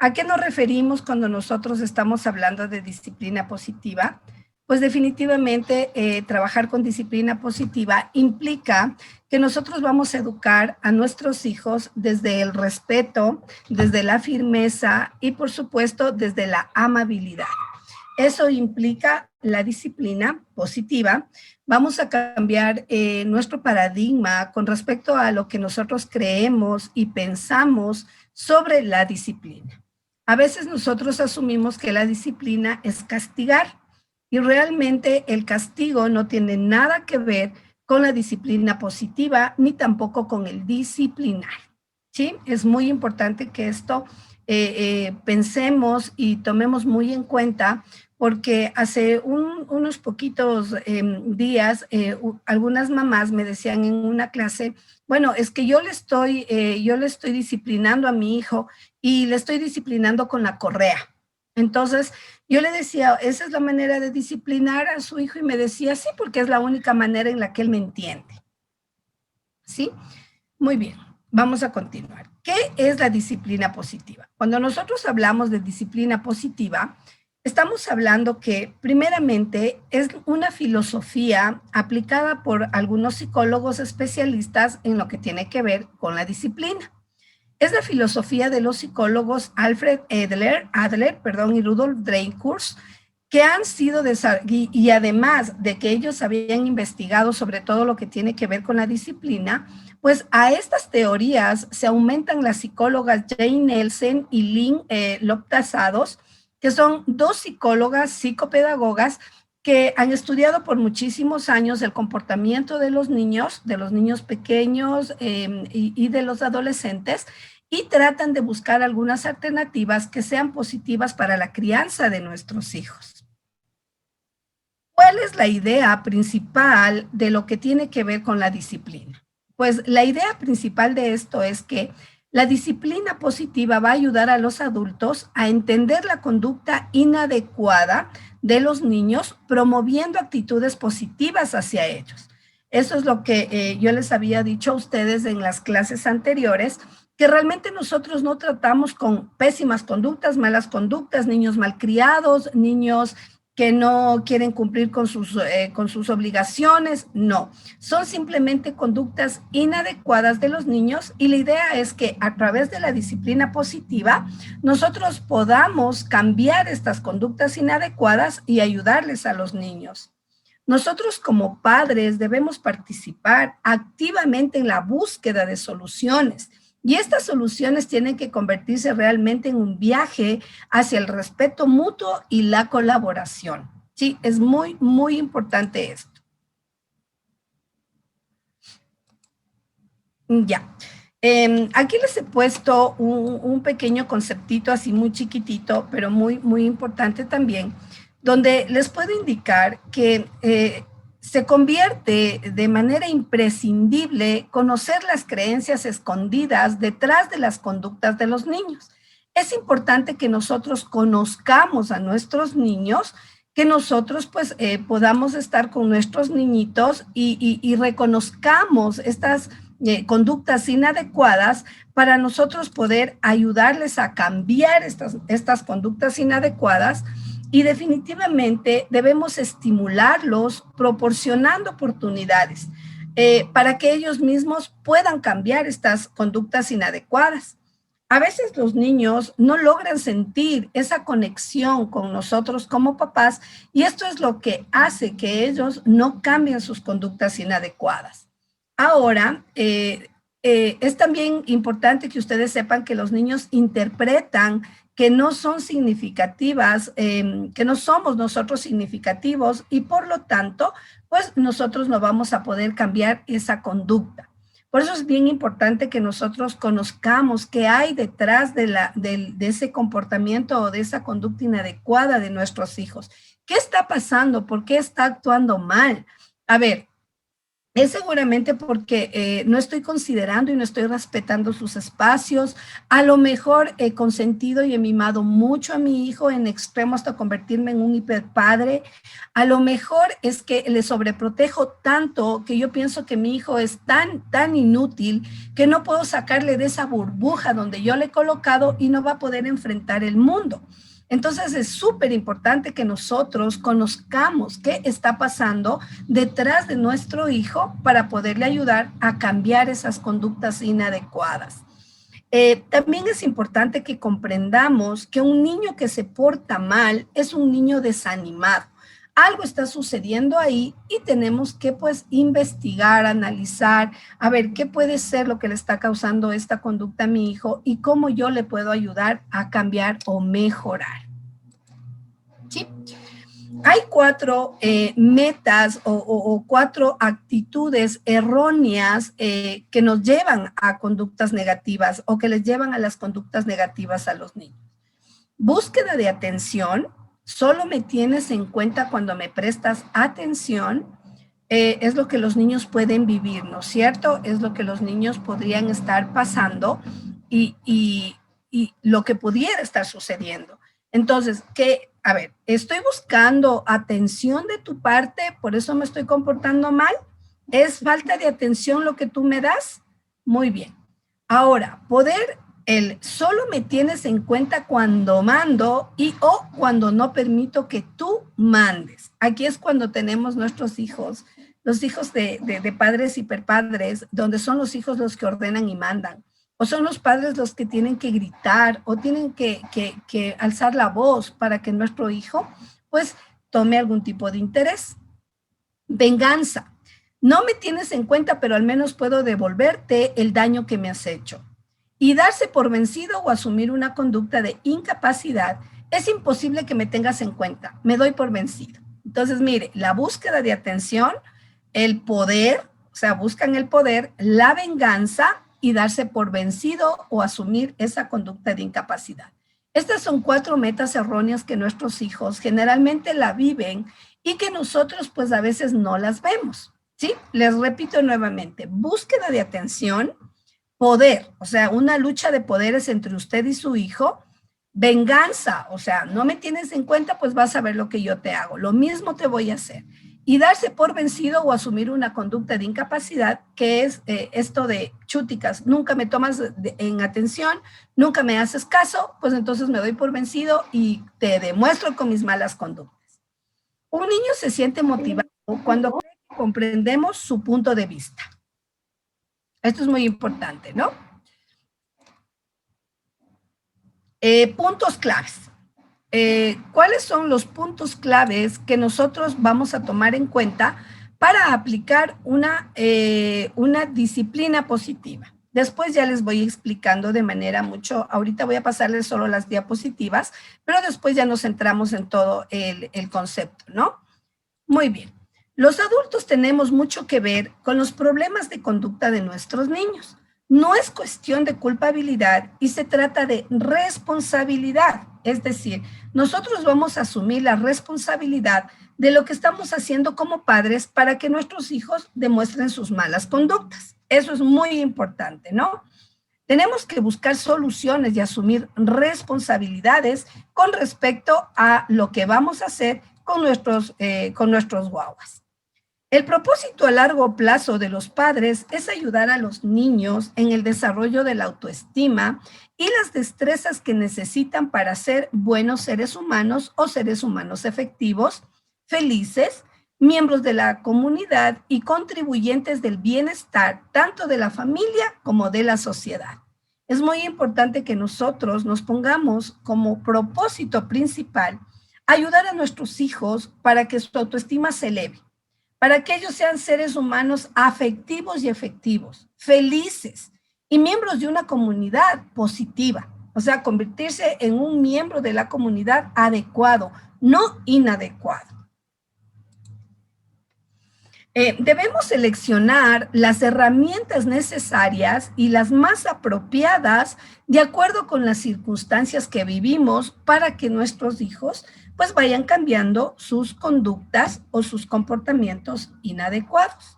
¿A qué nos referimos cuando nosotros estamos hablando de disciplina positiva? Pues definitivamente trabajar con disciplina positiva implica que nosotros vamos a educar a nuestros hijos desde el respeto, desde la firmeza y por supuesto desde la amabilidad. Eso implica la disciplina positiva. Vamos a cambiar nuestro paradigma con respecto a lo que nosotros creemos y pensamos sobre la disciplina. A veces nosotros asumimos que la disciplina es castigar y realmente el castigo no tiene nada que ver con la disciplina positiva ni tampoco con el disciplinar. ¿Sí? Es muy importante que esto pensemos y tomemos muy en cuenta porque hace unos poquitos días algunas mamás me decían en una clase, bueno, es que yo le estoy disciplinando a mi hijo y le estoy disciplinando con la correa. Entonces, yo le decía, ¿esa es la manera de disciplinar a su hijo? Y me decía, sí, porque es la única manera en la que él me entiende. ¿Sí? Muy bien, vamos a continuar. ¿Qué es la disciplina positiva? Cuando nosotros hablamos de disciplina positiva, estamos hablando que primeramente es una filosofía aplicada por algunos psicólogos especialistas en lo que tiene que ver con la disciplina. Es la filosofía de los psicólogos Alfred Adler y Rudolf Dreikurs, que han sido y además de que ellos habían investigado sobre todo lo que tiene que ver con la disciplina, pues a estas teorías se aumentan las psicólogas Jane Nelsen y Lynn Loptazados, que son dos psicólogas psicopedagogas que han estudiado por muchísimos años el comportamiento de los niños pequeños y de los adolescentes, y tratan de buscar algunas alternativas que sean positivas para la crianza de nuestros hijos. ¿Cuál es la idea principal de lo que tiene que ver con la disciplina? Pues la idea principal de esto es que la disciplina positiva va a ayudar a los adultos a entender la conducta inadecuada de los niños, promoviendo actitudes positivas hacia ellos. Eso es lo que yo les había dicho a ustedes en las clases anteriores, que realmente nosotros no tratamos con pésimas conductas, malas conductas, niños malcriados, niños que no quieren cumplir con sus obligaciones, no. Son simplemente conductas inadecuadas de los niños y la idea es que a través de la disciplina positiva nosotros podamos cambiar estas conductas inadecuadas y ayudarles a los niños. Nosotros como padres debemos participar activamente en la búsqueda de soluciones. Y estas soluciones tienen que convertirse realmente en un viaje hacia el respeto mutuo y la colaboración. Sí, es muy, muy importante esto. Ya. Aquí les he puesto un pequeño conceptito así muy chiquitito, pero muy, muy importante también, donde les puedo indicar que se convierte de manera imprescindible conocer las creencias escondidas detrás de las conductas de los niños. Es importante que nosotros conozcamos a nuestros niños, que nosotros pues podamos estar con nuestros niñitos y reconozcamos estas conductas inadecuadas para nosotros poder ayudarles a cambiar estas conductas inadecuadas. Y definitivamente debemos estimularlos proporcionando oportunidades para que ellos mismos puedan cambiar estas conductas inadecuadas. A veces los niños no logran sentir esa conexión con nosotros como papás y esto es lo que hace que ellos no cambien sus conductas inadecuadas. Ahora, es también importante que ustedes sepan que los niños interpretan que no son significativas, que no somos nosotros significativos y por lo tanto, pues nosotros no vamos a poder cambiar esa conducta. Por eso es bien importante que nosotros conozcamos qué hay detrás de ese comportamiento o de esa conducta inadecuada de nuestros hijos. ¿Qué está pasando? ¿Por qué está actuando mal? A ver, Es seguramente porque no estoy considerando y no estoy respetando sus espacios. A lo mejor he consentido y he mimado mucho a mi hijo en extremo hasta convertirme en un hiperpadre. A lo mejor es que le sobreprotejo tanto que yo pienso que mi hijo es tan inútil que no puedo sacarle de esa burbuja donde yo le he colocado y no va a poder enfrentar el mundo. Entonces es súper importante que nosotros conozcamos qué está pasando detrás de nuestro hijo para poderle ayudar a cambiar esas conductas inadecuadas. También es importante que comprendamos que un niño que se porta mal es un niño desanimado. Algo está sucediendo ahí y tenemos que pues investigar, analizar, a ver qué puede ser lo que le está causando esta conducta a mi hijo y cómo yo le puedo ayudar a cambiar o mejorar. ¿Sí? Hay cuatro metas o cuatro actitudes erróneas que nos llevan a conductas negativas o que les llevan a las conductas negativas a los niños. Búsqueda de atención. Solo me tienes en cuenta cuando me prestas atención. Es lo que los niños pueden vivir, ¿no es cierto? Es lo que los niños podrían estar pasando y lo que pudiera estar sucediendo. Entonces, a ver, estoy buscando atención de tu parte, por eso me estoy comportando mal. ¿Es falta de atención lo que tú me das? Muy bien. Ahora, solo me tienes en cuenta cuando mando o cuando no permito que tú mandes. Aquí es cuando tenemos nuestros hijos, los hijos de padres hiperpadres, donde son los hijos los que ordenan y mandan. O son los padres los que tienen que gritar o tienen que alzar la voz para que nuestro hijo pues tome algún tipo de interés. Venganza. No me tienes en cuenta, pero al menos puedo devolverte el daño que me has hecho. Y darse por vencido o asumir una conducta de incapacidad, es imposible que me tengas en cuenta. Me doy por vencido. Entonces, mire, la búsqueda de atención, el poder, o sea, buscan el poder, la venganza y darse por vencido o asumir esa conducta de incapacidad. Estas son 4 metas erróneas que nuestros hijos generalmente la viven y que nosotros pues a veces no las vemos, ¿sí? Les repito nuevamente, búsqueda de atención, poder, o sea, una lucha de poderes entre usted y su hijo, venganza, o sea, no me tienes en cuenta, pues vas a ver lo que yo te hago, lo mismo te voy a hacer. Y darse por vencido o asumir una conducta de incapacidad, que es esto de chúticas, nunca me tomas en atención, nunca me haces caso, pues entonces me doy por vencido y te demuestro con mis malas conductas. Un niño se siente motivado cuando comprendemos su punto de vista. Esto es muy importante, ¿no? Puntos claves. ¿Cuáles son los puntos claves que nosotros vamos a tomar en cuenta para aplicar una disciplina positiva? Después ya les voy explicando de manera mucho, ahorita voy a pasarles solo las diapositivas, pero después ya nos centramos en todo el concepto, ¿no? Muy bien. Los adultos tenemos mucho que ver con los problemas de conducta de nuestros niños. No es cuestión de culpabilidad y se trata de responsabilidad. Es decir, nosotros vamos a asumir la responsabilidad de lo que estamos haciendo como padres para que nuestros hijos demuestren sus malas conductas. Eso es muy importante, ¿no? Tenemos que buscar soluciones y asumir responsabilidades con respecto a lo que vamos a hacer con nuestros guaguas. El propósito a largo plazo de los padres es ayudar a los niños en el desarrollo de la autoestima y las destrezas que necesitan para ser buenos seres humanos o seres humanos efectivos, felices, miembros de la comunidad y contribuyentes del bienestar tanto de la familia como de la sociedad. Es muy importante que nosotros nos pongamos como propósito principal ayudar a nuestros hijos para que su autoestima se eleve, para que ellos sean seres humanos afectivos y efectivos, felices y miembros de una comunidad positiva. O sea, convertirse en un miembro de la comunidad adecuado, no inadecuado. Debemos seleccionar las herramientas necesarias y las más apropiadas de acuerdo con las circunstancias que vivimos para que nuestros hijos pues vayan cambiando sus conductas o sus comportamientos inadecuados.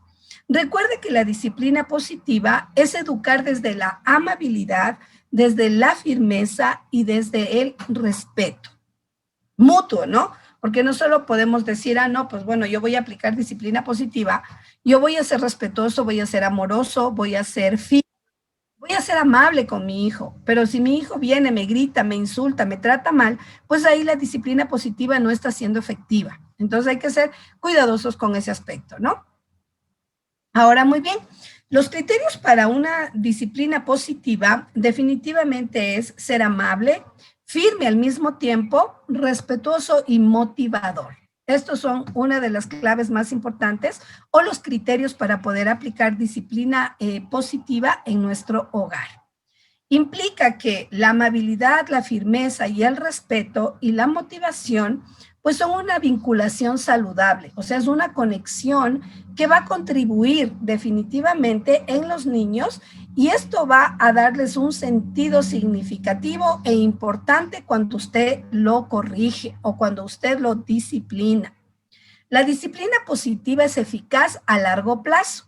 Recuerde que la disciplina positiva es educar desde la amabilidad, desde la firmeza y desde el respeto mutuo, ¿no? Porque no solo podemos decir, no, pues bueno, yo voy a aplicar disciplina positiva, yo voy a ser respetuoso, voy a ser amoroso, voy a ser firme, voy a ser amable con mi hijo, pero si mi hijo viene, me grita, me insulta, me trata mal, pues ahí la disciplina positiva no está siendo efectiva. Entonces hay que ser cuidadosos con ese aspecto, ¿no? Ahora, muy bien, los criterios para una disciplina positiva definitivamente es ser amable, firme al mismo tiempo, respetuoso y motivador. Estos son una de las claves más importantes o los criterios para poder aplicar disciplina positiva en nuestro hogar. Implica que la amabilidad, la firmeza y el respeto y la motivación pues son una vinculación saludable, o sea, es una conexión que va a contribuir definitivamente en los niños y esto va a darles un sentido significativo e importante cuando usted lo corrige o cuando usted lo disciplina. La disciplina positiva es eficaz a largo plazo.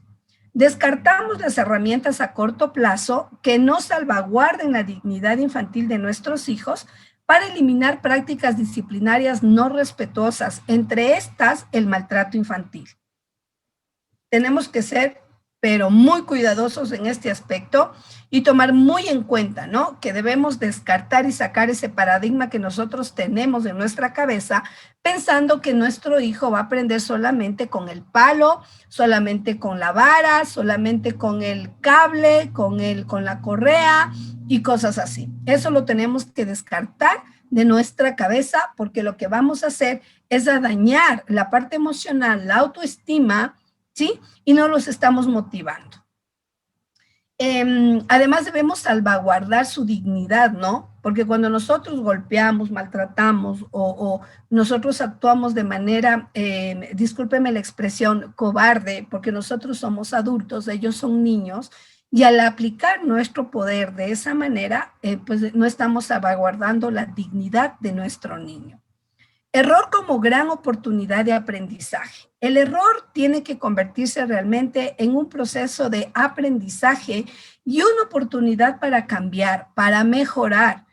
Descartamos las herramientas a corto plazo que no salvaguarden la dignidad infantil de nuestros hijos para eliminar prácticas disciplinarias no respetuosas, entre estas el maltrato infantil. Tenemos que ser, pero muy cuidadosos en este aspecto y tomar muy en cuenta, ¿no? Que debemos descartar y sacar ese paradigma que nosotros tenemos en nuestra cabeza, pensando que nuestro hijo va a aprender solamente con el palo, solamente con la vara, solamente con el cable, con la correa y cosas así. Eso lo tenemos que descartar de nuestra cabeza porque lo que vamos a hacer es a dañar la parte emocional, la autoestima, ¿sí? Y no los estamos motivando. Además debemos salvaguardar su dignidad, ¿no? Porque cuando nosotros golpeamos, maltratamos o nosotros actuamos de manera, discúlpeme la expresión, cobarde, porque nosotros somos adultos, ellos son niños, y al aplicar nuestro poder de esa manera, pues no estamos salvaguardando la dignidad de nuestro niño. Error como gran oportunidad de aprendizaje. El error tiene que convertirse realmente en un proceso de aprendizaje y una oportunidad para cambiar, para mejorar.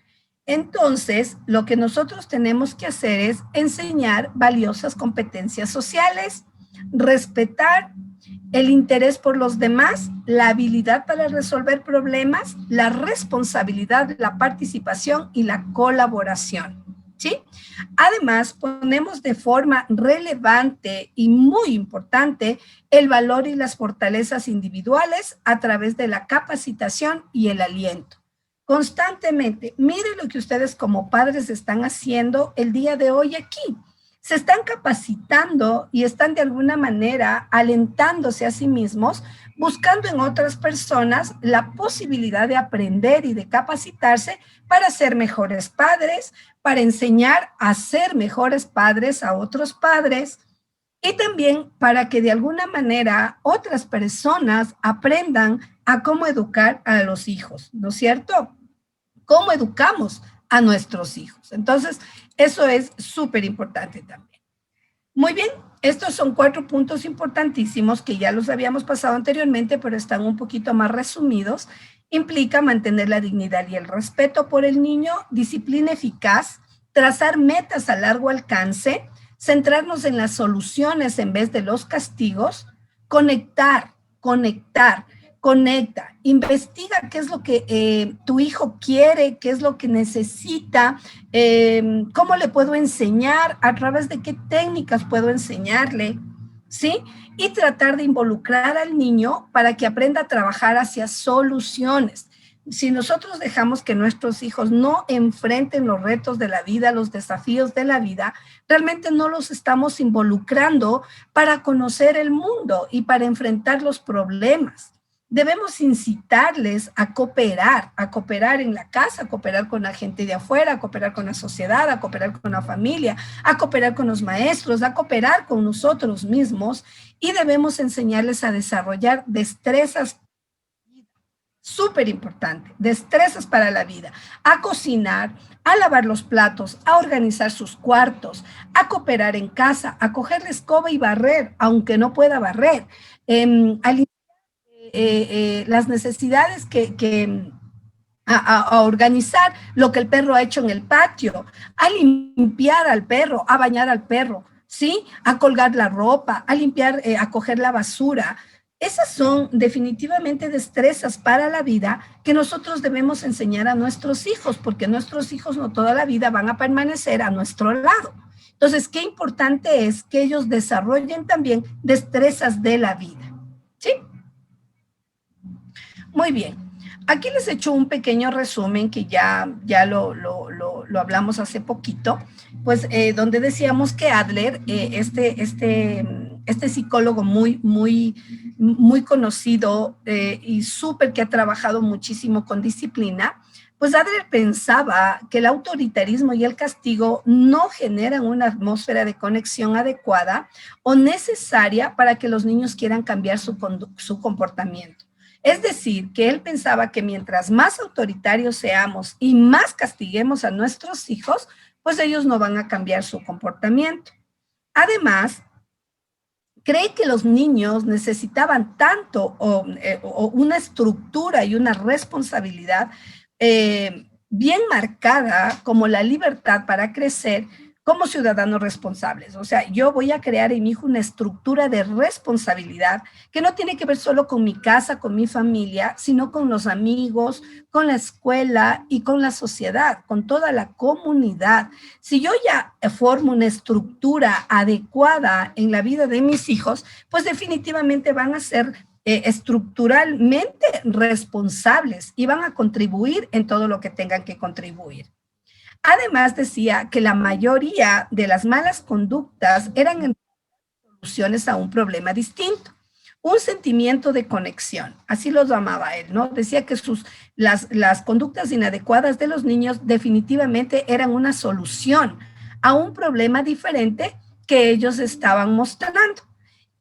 Entonces, lo que nosotros tenemos que hacer es enseñar valiosas competencias sociales, respetar el interés por los demás, la habilidad para resolver problemas, la responsabilidad, la participación y la colaboración, ¿sí? Además, ponemos de forma relevante y muy importante el valor y las fortalezas individuales a través de la capacitación y el aliento. Constantemente, miren lo que ustedes como padres están haciendo el día de hoy aquí. Se están capacitando y están de alguna manera alentándose a sí mismos, buscando en otras personas la posibilidad de aprender y de capacitarse para ser mejores padres, para enseñar a ser mejores padres a otros padres y también para que de alguna manera otras personas aprendan a cómo educar a los hijos, ¿no es cierto? ¿Cómo educamos a nuestros hijos? Entonces, eso es súper importante también. Muy bien, estos son 4 puntos importantísimos que ya los habíamos pasado anteriormente, pero están un poquito más resumidos. Implica mantener la dignidad y el respeto por el niño, disciplina eficaz, trazar metas a largo alcance, centrarnos en las soluciones en vez de los castigos, conecta, investiga qué es lo que tu hijo quiere, qué es lo que necesita, cómo le puedo enseñar, a través de qué técnicas puedo enseñarle, ¿sí? Y tratar de involucrar al niño para que aprenda a trabajar hacia soluciones. Si nosotros dejamos que nuestros hijos no enfrenten los retos de la vida, los desafíos de la vida, realmente no los estamos involucrando para conocer el mundo y para enfrentar los problemas. Debemos incitarles a cooperar en la casa, a cooperar con la gente de afuera, a cooperar con la sociedad, a cooperar con la familia, a cooperar con los maestros, a cooperar con nosotros mismos y debemos enseñarles a desarrollar destrezas, súper importante, destrezas para la vida, a cocinar, a lavar los platos, a organizar sus cuartos, a cooperar en casa, a coger la escoba y barrer, aunque no pueda barrer, a las necesidades a organizar lo que el perro ha hecho en el patio, a limpiar al perro, a bañar al perro, ¿sí? A colgar la ropa, a limpiar, a coger la basura. Esas son definitivamente destrezas para la vida que nosotros debemos enseñar a nuestros hijos, porque nuestros hijos no toda la vida van a permanecer a nuestro lado. Entonces, qué importante es que ellos desarrollen también destrezas de la vida, ¿sí? Muy bien. Aquí les he hecho un pequeño resumen que ya lo hablamos hace poquito, pues donde decíamos que Adler, este psicólogo muy conocido y súper que ha trabajado muchísimo con disciplina, pues Adler pensaba que el autoritarismo y el castigo no generan una atmósfera de conexión adecuada o necesaria para que los niños quieran cambiar su comportamiento. Es decir, que él pensaba que mientras más autoritarios seamos y más castiguemos a nuestros hijos, pues ellos no van a cambiar su comportamiento. Además, cree que los niños necesitaban tanto una estructura y una responsabilidad bien marcada como la libertad para crecer como ciudadanos responsables. O sea, yo voy a crear en mi hijo una estructura de responsabilidad que no tiene que ver solo con mi casa, con mi familia, sino con los amigos, con la escuela y con la sociedad, con toda la comunidad. Si yo ya formo una estructura adecuada en la vida de mis hijos, pues definitivamente van a ser estructuralmente responsables y van a contribuir en todo lo que tengan que contribuir. Además, decía que la mayoría de las malas conductas eran soluciones a un problema distinto, un sentimiento de conexión, así los llamaba él, ¿no? Decía que las conductas inadecuadas de los niños definitivamente eran una solución a un problema diferente que ellos estaban mostrando.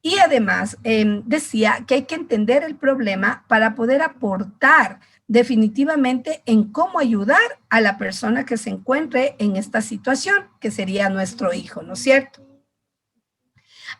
Y además decía que hay que entender el problema para poder aportar definitivamente en cómo ayudar a la persona que se encuentre en esta situación, que sería nuestro hijo, ¿no es cierto?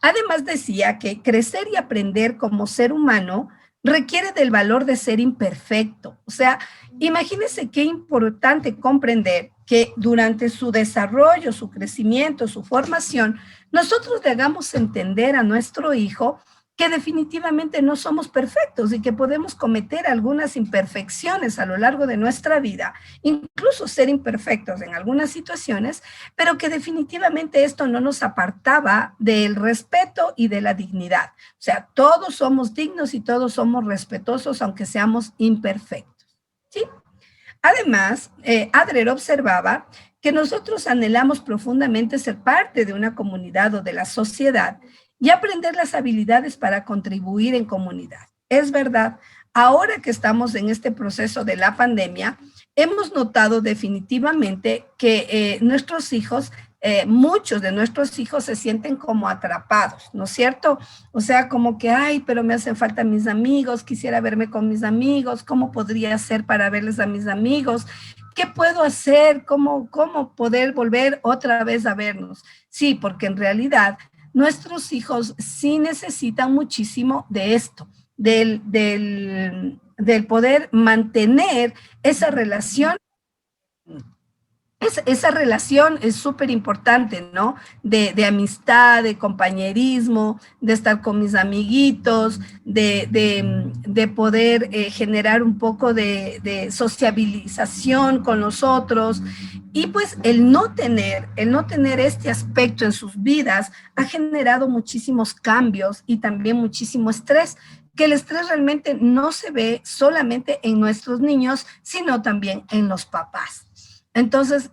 Además decía que crecer y aprender como ser humano requiere del valor de ser imperfecto. O sea, imagínense qué importante comprender que durante su desarrollo, su crecimiento, su formación, nosotros le hagamos entender a nuestro hijo que definitivamente no somos perfectos y que podemos cometer algunas imperfecciones a lo largo de nuestra vida, incluso ser imperfectos en algunas situaciones, pero que definitivamente esto no nos apartaba del respeto y de la dignidad. O sea, todos somos dignos y todos somos respetuosos, aunque seamos imperfectos, ¿sí? Además, Adler observaba que nosotros anhelamos profundamente ser parte de una comunidad o de la sociedad y aprender las habilidades para contribuir en comunidad. Es verdad, ahora que estamos en este proceso de la pandemia, hemos notado definitivamente que nuestros hijos, muchos de nuestros hijos se sienten como atrapados, ¿no es cierto? O sea, como que, ay, pero me hacen falta mis amigos, quisiera verme con mis amigos, ¿cómo podría hacer para verles a mis amigos? ¿Qué puedo hacer? ¿Cómo poder volver otra vez a vernos? Sí, porque en realidad nuestros hijos sí necesitan muchísimo de esto, del poder mantener esa relación. Esa relación es súper importante, ¿no? De amistad, de compañerismo, de estar con mis amiguitos, de poder generar un poco de sociabilización con los otros. Y pues el no tener este aspecto en sus vidas ha generado muchísimos cambios y también muchísimo estrés, que el estrés realmente no se ve solamente en nuestros niños, sino también en los papás. Entonces,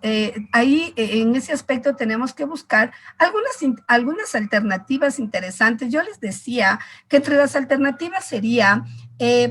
ahí en ese aspecto tenemos que buscar algunas alternativas interesantes. Yo les decía que entre las alternativas sería,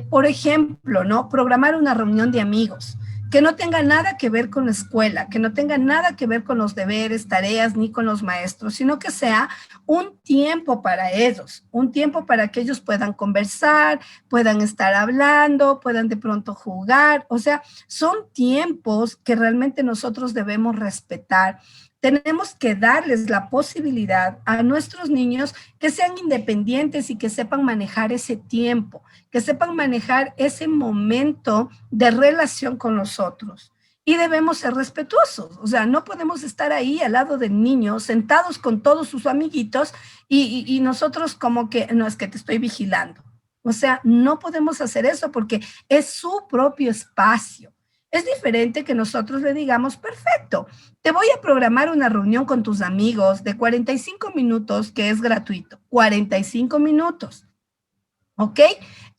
por ejemplo, ¿no? Programar una reunión de amigos. que no tenga nada que ver con la escuela, que no tenga nada que ver con los deberes, tareas, ni con los maestros, sino que sea un tiempo para ellos, un tiempo para que ellos puedan conversar, puedan estar hablando, puedan de pronto jugar. O sea, son tiempos que realmente nosotros debemos respetar. Tenemos que darles la posibilidad a nuestros niños que sean independientes y que sepan manejar ese tiempo, que sepan manejar ese momento de relación con nosotros. Y debemos ser respetuosos, o sea, no podemos estar ahí al lado del niño, sentados con todos sus amiguitos y nosotros como que, no, es que te estoy vigilando. O sea, no podemos hacer eso porque es su propio espacio. Es diferente que nosotros le digamos, perfecto, te voy a programar una reunión con tus amigos de 45 minutos, que es gratuito, 45 minutos, ¿ok?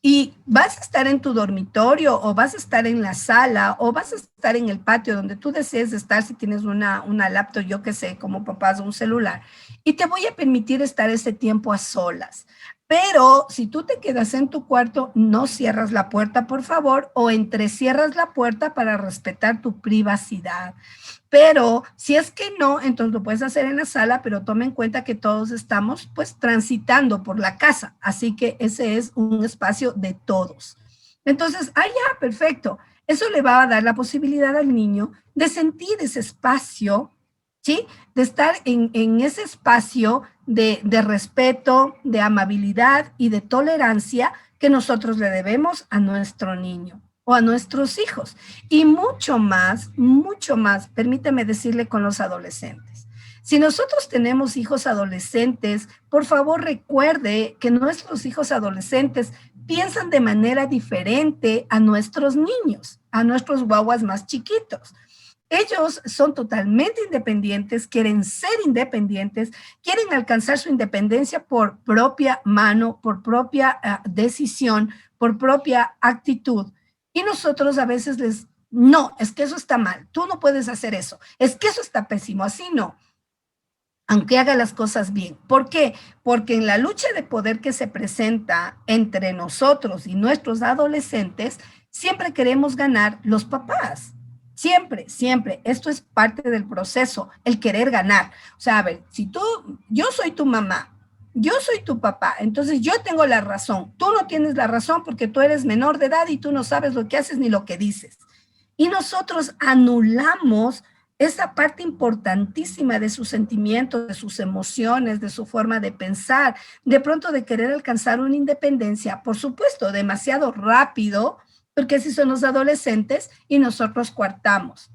Y vas a estar en tu dormitorio o vas a estar en la sala o vas a estar en el patio donde tú desees estar si tienes una laptop, yo qué sé, como papás, un celular. Y te voy a permitir estar ese tiempo a solas. Pero si tú te quedas en tu cuarto, no cierras la puerta, por favor, o entrecierras la puerta para respetar tu privacidad. Pero si es que no, entonces lo puedes hacer en la sala, pero toma en cuenta que todos estamos pues transitando por la casa, así que ese es un espacio de todos. Entonces, ya, perfecto. Eso le va a dar la posibilidad al niño de sentir ese espacio, ¿sí? De estar en ese espacio de respeto, de amabilidad y de tolerancia que nosotros le debemos a nuestro niño o a nuestros hijos. Y mucho más, permítame decirle con los adolescentes. Si nosotros tenemos hijos adolescentes, por favor recuerde que nuestros hijos adolescentes piensan de manera diferente a nuestros niños, a nuestros guaguas más chiquitos. Ellos son totalmente independientes, quieren ser independientes, quieren alcanzar su independencia por propia mano, por propia decisión, por propia actitud. Y nosotros a veces no, es que eso está mal, tú no puedes hacer eso, es que eso está pésimo, así no, aunque haga las cosas bien. ¿Por qué? Porque en la lucha de poder que se presenta entre nosotros y nuestros adolescentes, siempre queremos ganar los papás. Siempre, siempre. Esto es parte del proceso, el querer ganar. O sea, a ver, si yo soy tu mamá, yo soy tu papá, entonces yo tengo la razón. Tú no tienes la razón porque tú eres menor de edad y tú no sabes lo que haces ni lo que dices. Y nosotros anulamos esa parte importantísima de sus sentimientos, de sus emociones, de su forma de pensar, de pronto de querer alcanzar una independencia, por supuesto, demasiado rápido, porque así son los adolescentes y nosotros coartamos.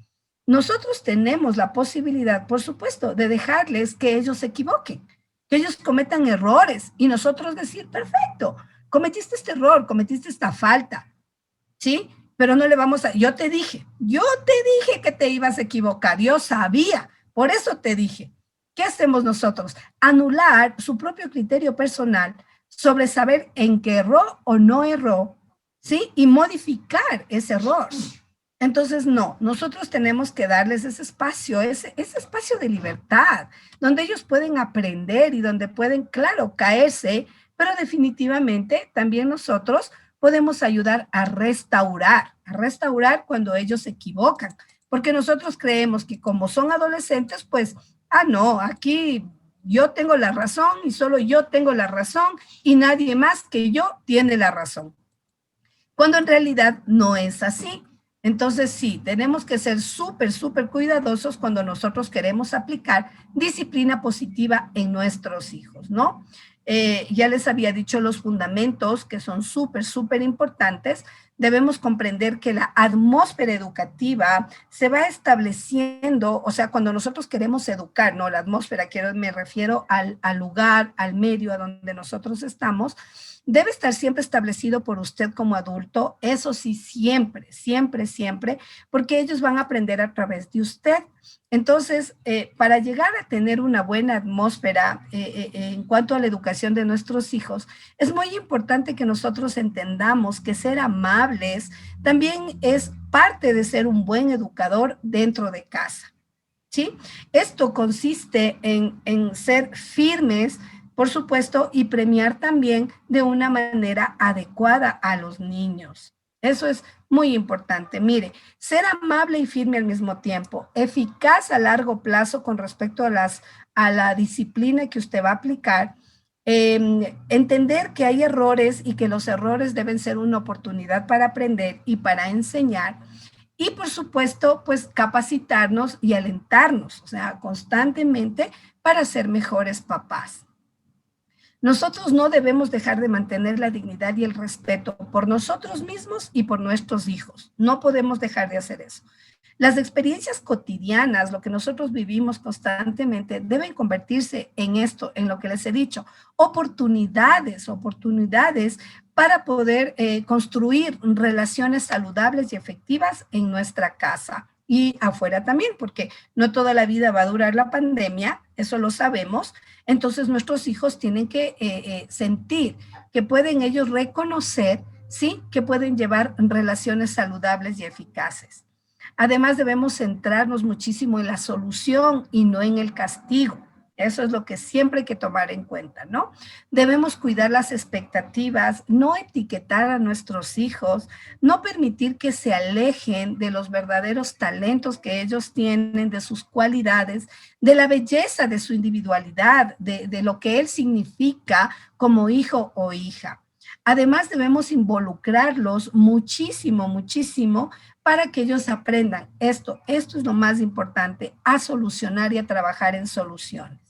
Nosotros tenemos la posibilidad, por supuesto, de dejarles que ellos se equivoquen, que ellos cometan errores y nosotros decir, perfecto, cometiste este error, cometiste esta falta, ¿sí? Pero no le vamos a, yo te dije que te ibas a equivocar, yo sabía, por eso te dije. ¿Qué hacemos nosotros? Anular su propio criterio personal sobre saber en qué erró o no erró, ¿sí? Y modificar ese error. Entonces, no, nosotros tenemos que darles ese espacio de libertad, donde ellos pueden aprender y donde pueden, claro, caerse, pero definitivamente también nosotros podemos ayudar a restaurar cuando ellos se equivocan, porque nosotros creemos que como son adolescentes, pues, no, aquí yo tengo la razón y solo yo tengo la razón y nadie más que yo tiene la razón, cuando en realidad no es así. Entonces, sí, tenemos que ser súper cuidadosos cuando nosotros queremos aplicar disciplina positiva en nuestros hijos, ¿no? Ya les había dicho los fundamentos que son súper importantes. Debemos comprender que la atmósfera educativa se va estableciendo, o sea, cuando nosotros queremos educar, ¿no? La atmósfera, me refiero al lugar, al medio a donde nosotros estamos, debe estar siempre establecido por usted como adulto, eso sí, siempre, porque ellos van a aprender a través de usted. Entonces, para llegar a tener una buena atmósfera en cuanto a la educación de nuestros hijos, es muy importante que nosotros entendamos que ser amables también es parte de ser un buen educador dentro de casa, ¿sí? Esto consiste en ser firmes, por supuesto, y premiar también de una manera adecuada a los niños, Eso es muy importante. Mire, ser amable y firme al mismo tiempo, eficaz a largo plazo con respecto a la disciplina que usted va a aplicar, entender que hay errores y que los errores deben ser una oportunidad para aprender y para enseñar. Y por supuesto, pues capacitarnos y alentarnos, o sea, constantemente para ser mejores papás. Nosotros no debemos dejar de mantener la dignidad y el respeto por nosotros mismos y por nuestros hijos. No podemos dejar de hacer eso. Las experiencias cotidianas, lo que nosotros vivimos constantemente, deben convertirse en esto, en lo que les he dicho, oportunidades para poder construir relaciones saludables y efectivas en nuestra casa y afuera también, porque no toda la vida va a durar la pandemia, eso lo sabemos. Entonces nuestros hijos tienen que sentir que pueden ellos reconocer, sí, que pueden llevar relaciones saludables y eficaces. Además, debemos centrarnos muchísimo en la solución y no en el castigo. Eso es lo que siempre hay que tomar en cuenta, ¿no? Debemos cuidar las expectativas, no etiquetar a nuestros hijos, no permitir que se alejen de los verdaderos talentos que ellos tienen, de sus cualidades, de la belleza de su individualidad, de lo que él significa como hijo o hija. Además, debemos involucrarlos muchísimo, muchísimo para que ellos aprendan esto. Esto es lo más importante, a solucionar y a trabajar en soluciones.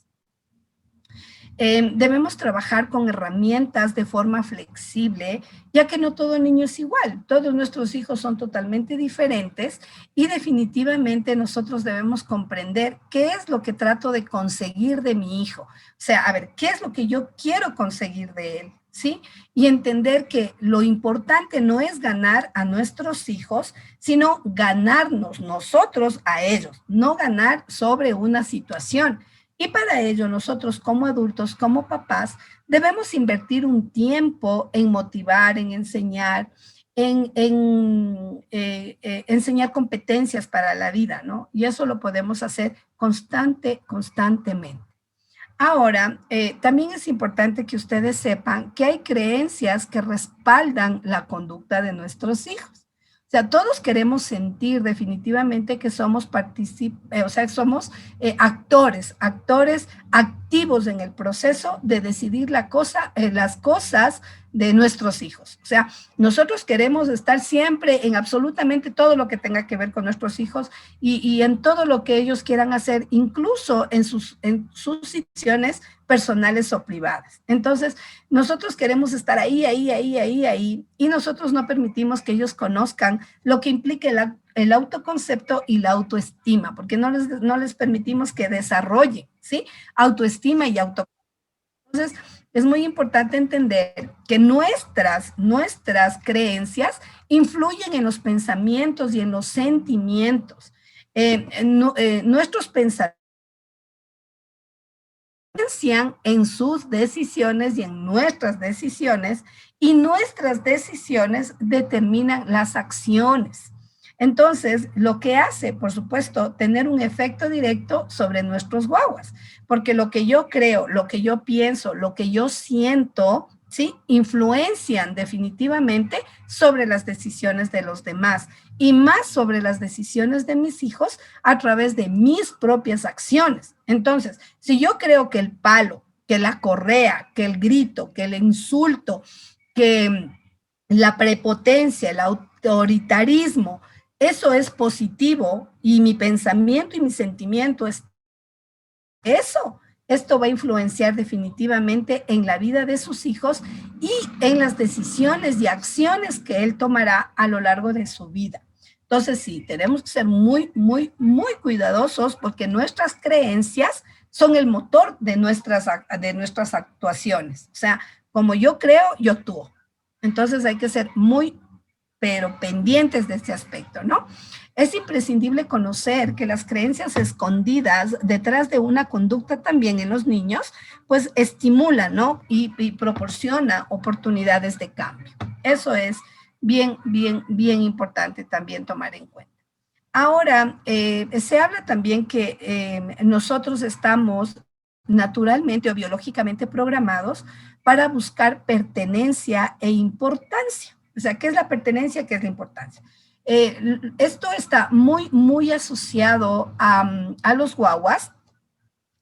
Debemos trabajar con herramientas de forma flexible, ya que no todo niño es igual. Todos nuestros hijos son totalmente diferentes y definitivamente nosotros debemos comprender qué es lo que trato de conseguir de mi hijo. O sea, a ver, ¿qué es lo que yo quiero conseguir de él? ¿Sí? Y entender que lo importante no es ganar a nuestros hijos, sino ganarnos nosotros a ellos, no ganar sobre una situación. Y para ello nosotros como adultos, como papás, debemos invertir un tiempo en motivar, en enseñar, enseñar competencias para la vida, ¿no? Y eso lo podemos hacer constantemente. Ahora, también es importante que ustedes sepan que hay creencias que respaldan la conducta de nuestros hijos. O sea, todos queremos sentir definitivamente que somos somos actores activos en el proceso de decidir las cosas de nuestros hijos. O sea, nosotros queremos estar siempre en absolutamente todo lo que tenga que ver con nuestros hijos y en todo lo que ellos quieran hacer, incluso en sus situaciones personales o privadas. Entonces, nosotros queremos estar ahí, y nosotros no permitimos que ellos conozcan lo que implica el autoconcepto y la autoestima, porque no les permitimos que desarrollen, ¿sí? Autoestima y autoconcepto. Entonces, es muy importante entender que nuestras creencias influyen en los pensamientos y en los sentimientos. Nuestros pensamientos en sus decisiones y en nuestras decisiones, y nuestras decisiones determinan las acciones. Entonces, lo que hace, por supuesto, tener un efecto directo sobre nuestros guaguas, porque lo que yo creo, lo que yo pienso, lo que yo siento, ¿sí? Influencian definitivamente sobre las decisiones de los demás y más sobre las decisiones de mis hijos a través de mis propias acciones. Entonces, si yo creo que el palo, que la correa, que el grito, que el insulto, que la prepotencia, el autoritarismo, eso es positivo y mi pensamiento y mi sentimiento es eso, esto va a influenciar definitivamente en la vida de sus hijos y en las decisiones y acciones que él tomará a lo largo de su vida. Entonces, sí, tenemos que ser muy cuidadosos porque nuestras creencias son el motor de nuestras actuaciones. O sea, como yo creo, yo actúo. Entonces, hay que ser pero pendientes de este aspecto, ¿no? Es imprescindible conocer que las creencias escondidas detrás de una conducta también en los niños, pues estimula, ¿no? Y proporciona oportunidades de cambio. Eso es bien importante también tomar en cuenta. Ahora, se habla también que nosotros estamos naturalmente o biológicamente programados para buscar pertenencia e importancia. O sea, ¿qué es la pertenencia? ¿Qué es la importancia? Esto está muy asociado a los guaguas,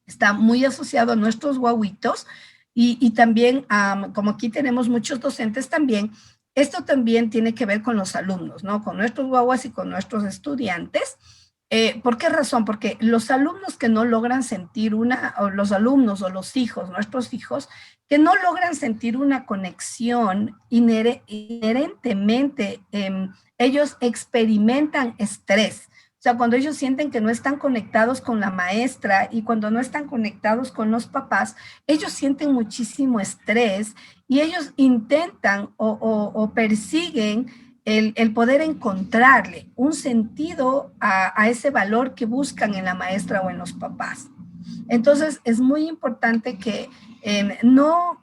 está muy asociado a nuestros guaguitos y también, como aquí tenemos muchos docentes también, esto también tiene que ver con los alumnos, ¿no? Con nuestros guaguas y con nuestros estudiantes. ¿Por qué razón? Porque los alumnos que no logran sentir o los alumnos o los hijos, nuestros hijos, que no logran sentir una conexión inherentemente, ellos experimentan estrés. O sea, cuando ellos sienten que no están conectados con la maestra y cuando no están conectados con los papás, ellos sienten muchísimo estrés y ellos intentan o persiguen el poder encontrarle un sentido a ese valor que buscan en la maestra o en los papás. Entonces, es muy importante que no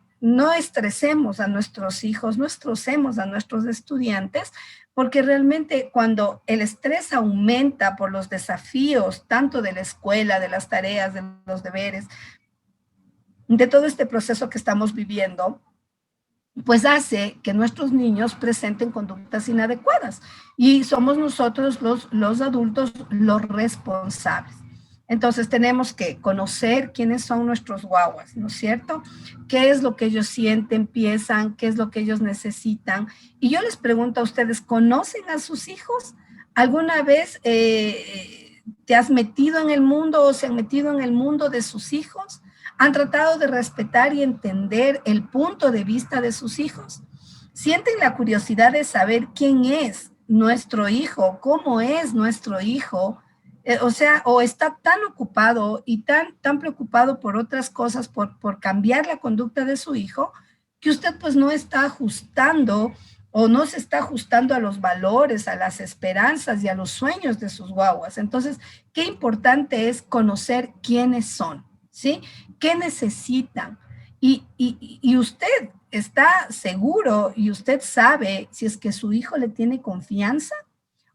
estresemos a nuestros hijos, no estresemos a nuestros estudiantes, porque realmente cuando el estrés aumenta por los desafíos, tanto de la escuela, de las tareas, de los deberes, de todo este proceso que estamos viviendo, pues hace que nuestros niños presenten conductas inadecuadas y somos nosotros los adultos los responsables. Entonces tenemos que conocer quiénes son nuestros guaguas, ¿no es cierto? ¿Qué es lo que ellos sienten, piensan, qué es lo que ellos necesitan? Y yo les pregunto a ustedes, ¿conocen a sus hijos? ¿Alguna vez te has metido en el mundo o se han metido en el mundo de sus hijos? ¿Han tratado de respetar y entender el punto de vista de sus hijos? ¿Sienten la curiosidad de saber quién es nuestro hijo, cómo es nuestro hijo? O sea, o está tan ocupado y tan preocupado por otras cosas, por cambiar la conducta de su hijo, que usted pues no está ajustando o no se está ajustando a los valores, a las esperanzas y a los sueños de sus guaguas. Entonces, qué importante es conocer quiénes son, ¿sí? ¿Qué necesitan? Y usted está seguro y usted sabe si es que su hijo le tiene confianza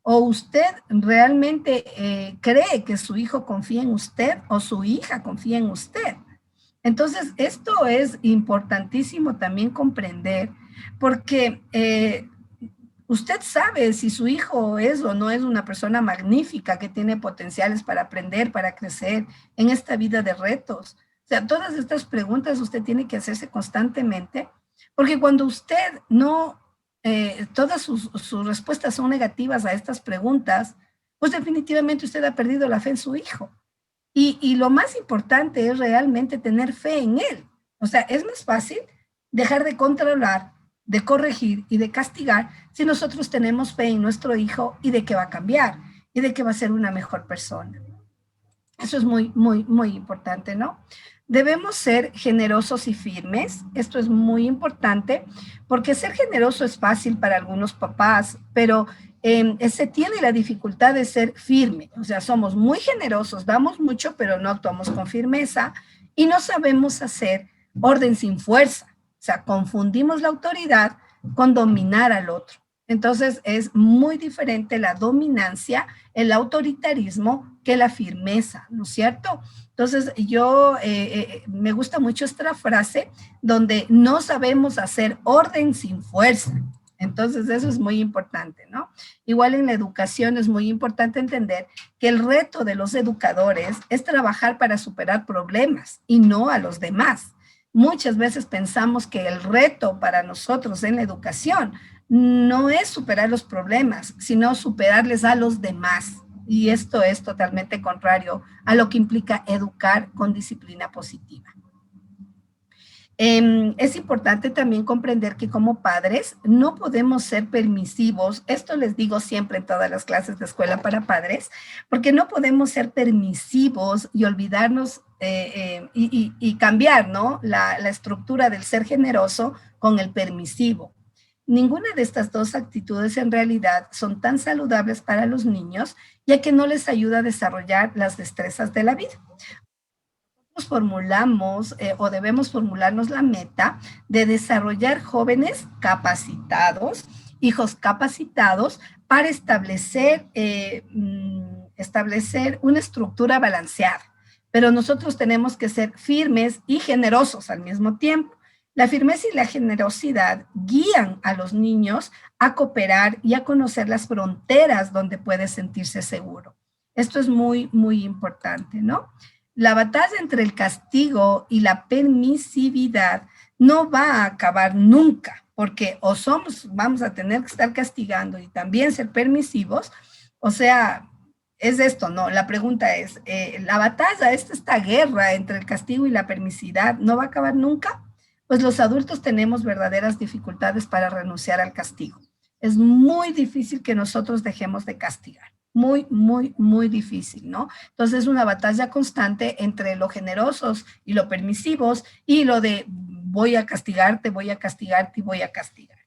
o usted realmente cree que su hijo confía en usted o su hija confía en usted. Entonces, esto es importantísimo también comprender porque usted sabe si su hijo es o no es una persona magnífica que tiene potenciales para aprender, para crecer en esta vida de retos. O sea, todas estas preguntas usted tiene que hacerse constantemente, porque cuando usted no, todas sus respuestas son negativas a estas preguntas, pues definitivamente usted ha perdido la fe en su hijo. Y lo más importante es realmente tener fe en él. O sea, es más fácil dejar de controlar, de corregir y de castigar si nosotros tenemos fe en nuestro hijo y de que va a cambiar y de que va a ser una mejor persona. Eso es muy importante, ¿no? Debemos ser generosos y firmes. Esto es muy importante porque ser generoso es fácil para algunos papás, pero se tiene la dificultad de ser firme. O sea, somos muy generosos, damos mucho, pero no actuamos con firmeza y no sabemos hacer orden sin fuerza. O sea, confundimos la autoridad con dominar al otro. Entonces, es muy diferente la dominancia, el autoritarismo, que la firmeza, ¿no es cierto? Entonces, me gusta mucho esta frase donde no sabemos hacer orden sin fuerza. Entonces, eso es muy importante, ¿no? Igual en la educación es muy importante entender que el reto de los educadores es trabajar para superar problemas y no a los demás. Muchas veces pensamos que el reto para nosotros en la educación no es superar los problemas, sino superarles a los demás. Y esto es totalmente contrario a lo que implica educar con disciplina positiva. Es importante también comprender que como padres no podemos ser permisivos, esto les digo siempre en todas las clases de escuela para padres, porque no podemos ser permisivos y olvidarnos y cambiar, ¿no? La estructura del ser generoso con el permisivo. Ninguna de estas dos actitudes en realidad son tan saludables para los niños, ya que no les ayuda a desarrollar las destrezas de la vida. Formulamos o debemos formularnos la meta de desarrollar jóvenes capacitados, hijos capacitados para establecer una estructura balanceada. Pero nosotros tenemos que ser firmes y generosos al mismo tiempo. La firmeza y la generosidad guían a los niños a cooperar y a conocer las fronteras donde puede sentirse seguro. Esto es muy, muy importante, ¿no? La batalla entre el castigo y la permisividad no va a acabar nunca, porque o vamos a tener que estar castigando y también ser permisivos, o sea, es esto, ¿no? La pregunta es, ¿la batalla, esta guerra entre el castigo y la permisividad no va a acabar nunca? Pues los adultos tenemos verdaderas dificultades para renunciar al castigo. Es muy difícil que nosotros dejemos de castigar. Muy, muy, muy difícil, ¿no? Entonces es una batalla constante entre lo generosos y lo permisivos y lo de voy a castigarte, voy a castigarte y voy a castigar.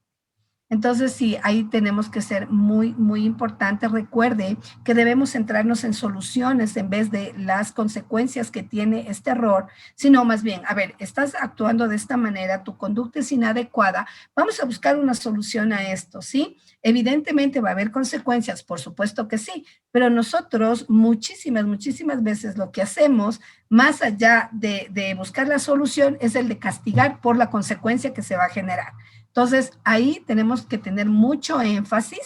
Entonces, sí, ahí tenemos que ser muy, muy importante. Recuerde que debemos centrarnos en soluciones en vez de las consecuencias que tiene este error, sino más bien, a ver, estás actuando de esta manera, tu conducta es inadecuada, vamos a buscar una solución a esto, ¿sí? Evidentemente va a haber consecuencias, por supuesto que sí, pero nosotros muchísimas, muchísimas veces lo que hacemos, más allá de buscar la solución, es el de castigar por la consecuencia que se va a generar. Entonces, ahí tenemos que tener mucho énfasis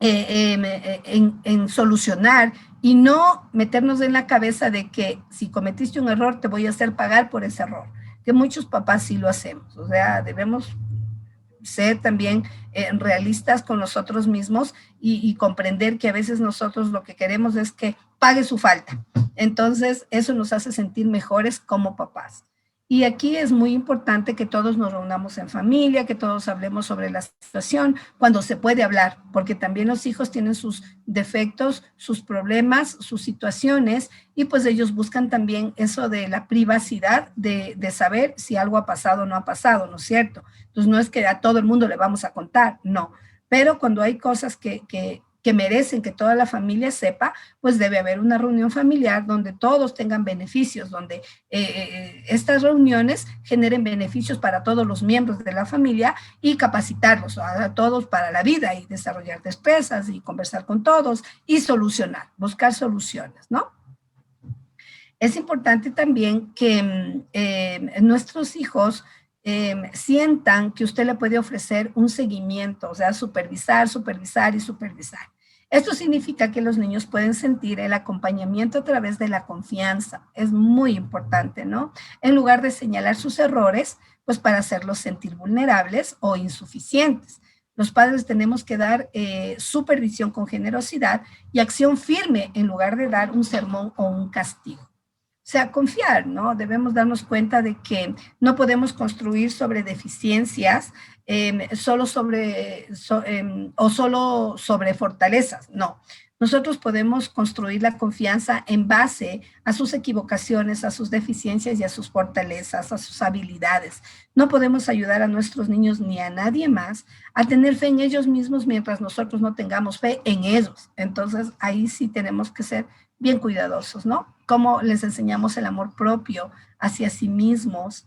en solucionar y no meternos en la cabeza de que si cometiste un error te voy a hacer pagar por ese error, que muchos papás sí lo hacemos. O sea, debemos ser también realistas con nosotros mismos y comprender que a veces nosotros lo que queremos es que pague su falta. Entonces, eso nos hace sentir mejores como papás. Y aquí es muy importante que todos nos reunamos en familia, que todos hablemos sobre la situación, cuando se puede hablar, porque también los hijos tienen sus defectos, sus problemas, sus situaciones, y pues ellos buscan también eso de la privacidad, de saber si algo ha pasado o no ha pasado, ¿no es cierto? Entonces no es que a todo el mundo le vamos a contar, no. Pero cuando hay cosas que merecen que toda la familia sepa, pues debe haber una reunión familiar donde todos tengan beneficios, donde estas reuniones generen beneficios para todos los miembros de la familia y capacitarlos a todos para la vida y desarrollar destrezas y conversar con todos y solucionar, buscar soluciones, ¿no? Es importante también que nuestros hijos sientan que usted le puede ofrecer un seguimiento, o sea, supervisar, supervisar y supervisar. Esto significa que los niños pueden sentir el acompañamiento a través de la confianza. Es muy importante, ¿no? En lugar de señalar sus errores, pues para hacerlos sentir vulnerables o insuficientes. Los padres tenemos que dar supervisión con generosidad y acción firme en lugar de dar un sermón o un castigo. O sea, confiar, ¿no? Debemos darnos cuenta de que no podemos construir sobre deficiencias solo sobre fortalezas, no. Nosotros podemos construir la confianza en base a sus equivocaciones, a sus deficiencias y a sus fortalezas, a sus habilidades. No podemos ayudar a nuestros niños ni a nadie más a tener fe en ellos mismos mientras nosotros no tengamos fe en ellos. Entonces, ahí sí tenemos que ser bien cuidadosos, ¿no? Cómo les enseñamos el amor propio hacia sí mismos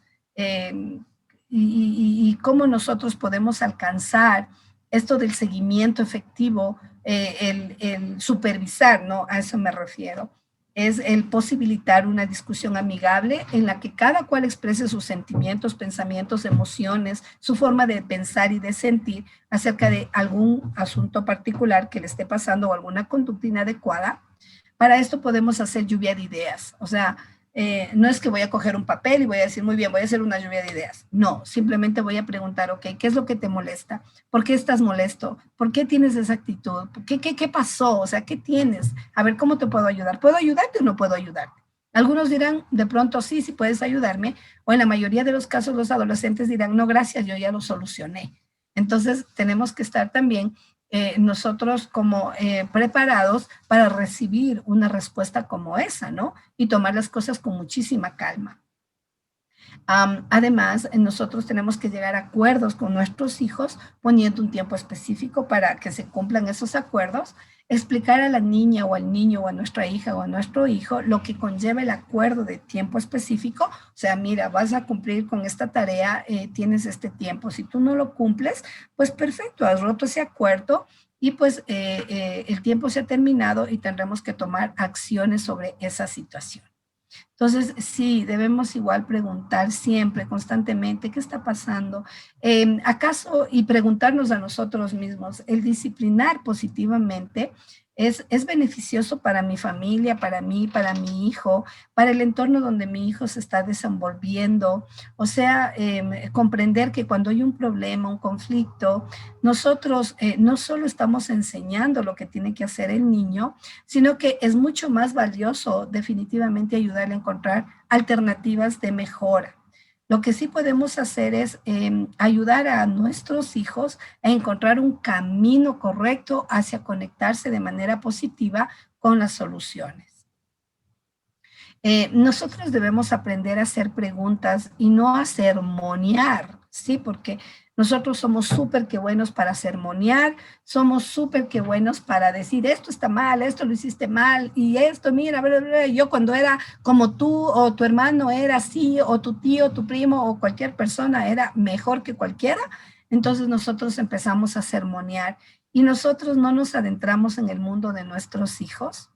y cómo nosotros podemos alcanzar esto del seguimiento efectivo, el supervisar, ¿no? A eso me refiero. Es el posibilitar una discusión amigable en la que cada cual exprese sus sentimientos, pensamientos, emociones, su forma de pensar y de sentir acerca de algún asunto particular que le esté pasando o alguna conducta inadecuada. Para esto podemos hacer lluvia de ideas. O sea, no es que voy a coger un papel y voy a decir, muy bien, voy a hacer una lluvia de ideas. No, simplemente voy a preguntar, ok, ¿qué es lo que te molesta? ¿Por qué estás molesto? ¿Por qué tienes esa actitud? ¿Qué pasó? O sea, ¿qué tienes? A ver, ¿cómo te puedo ayudar? ¿Puedo ayudarte o no puedo ayudarte? Algunos dirán, de pronto, sí, sí puedes ayudarme. O en la mayoría de los casos, los adolescentes dirán, no, gracias, yo ya lo solucioné. Entonces, tenemos que estar también nosotros como preparados para recibir una respuesta como esa, ¿no? Y tomar las cosas con muchísima calma. Además, nosotros tenemos que llegar a acuerdos con nuestros hijos poniendo un tiempo específico para que se cumplan esos acuerdos, explicar a la niña o al niño o a nuestra hija o a nuestro hijo lo que conlleva el acuerdo de tiempo específico. O sea, mira, vas a cumplir con esta tarea, tienes este tiempo. Si tú no lo cumples, pues perfecto, has roto ese acuerdo y pues el tiempo se ha terminado y tendremos que tomar acciones sobre esa situación. Entonces, sí, debemos igual preguntar siempre, constantemente, ¿qué está pasando? ¿Acaso? Y preguntarnos a nosotros mismos, el disciplinar positivamente es beneficioso para mi familia, para mí, para mi hijo, para el entorno donde mi hijo se está desenvolviendo. O sea, comprender que cuando hay un problema, un conflicto, nosotros no solo estamos enseñando lo que tiene que hacer el niño, sino que es mucho más valioso definitivamente ayudarle a encontrar alternativas de mejora. Lo que sí podemos hacer es ayudar a nuestros hijos a encontrar un camino correcto hacia conectarse de manera positiva con las soluciones. Nosotros debemos aprender a hacer preguntas y no a sermonear, ¿sí? Porque nosotros somos súper que buenos para sermonear, somos súper que buenos para decir esto está mal, esto lo hiciste mal, y esto, mira, bla, bla, bla. Yo cuando era como tú o tu hermano era así, o tu tío, tu primo o cualquier persona era mejor que cualquiera, entonces nosotros empezamos a sermonear y nosotros no nos adentramos en el mundo de nuestros hijos,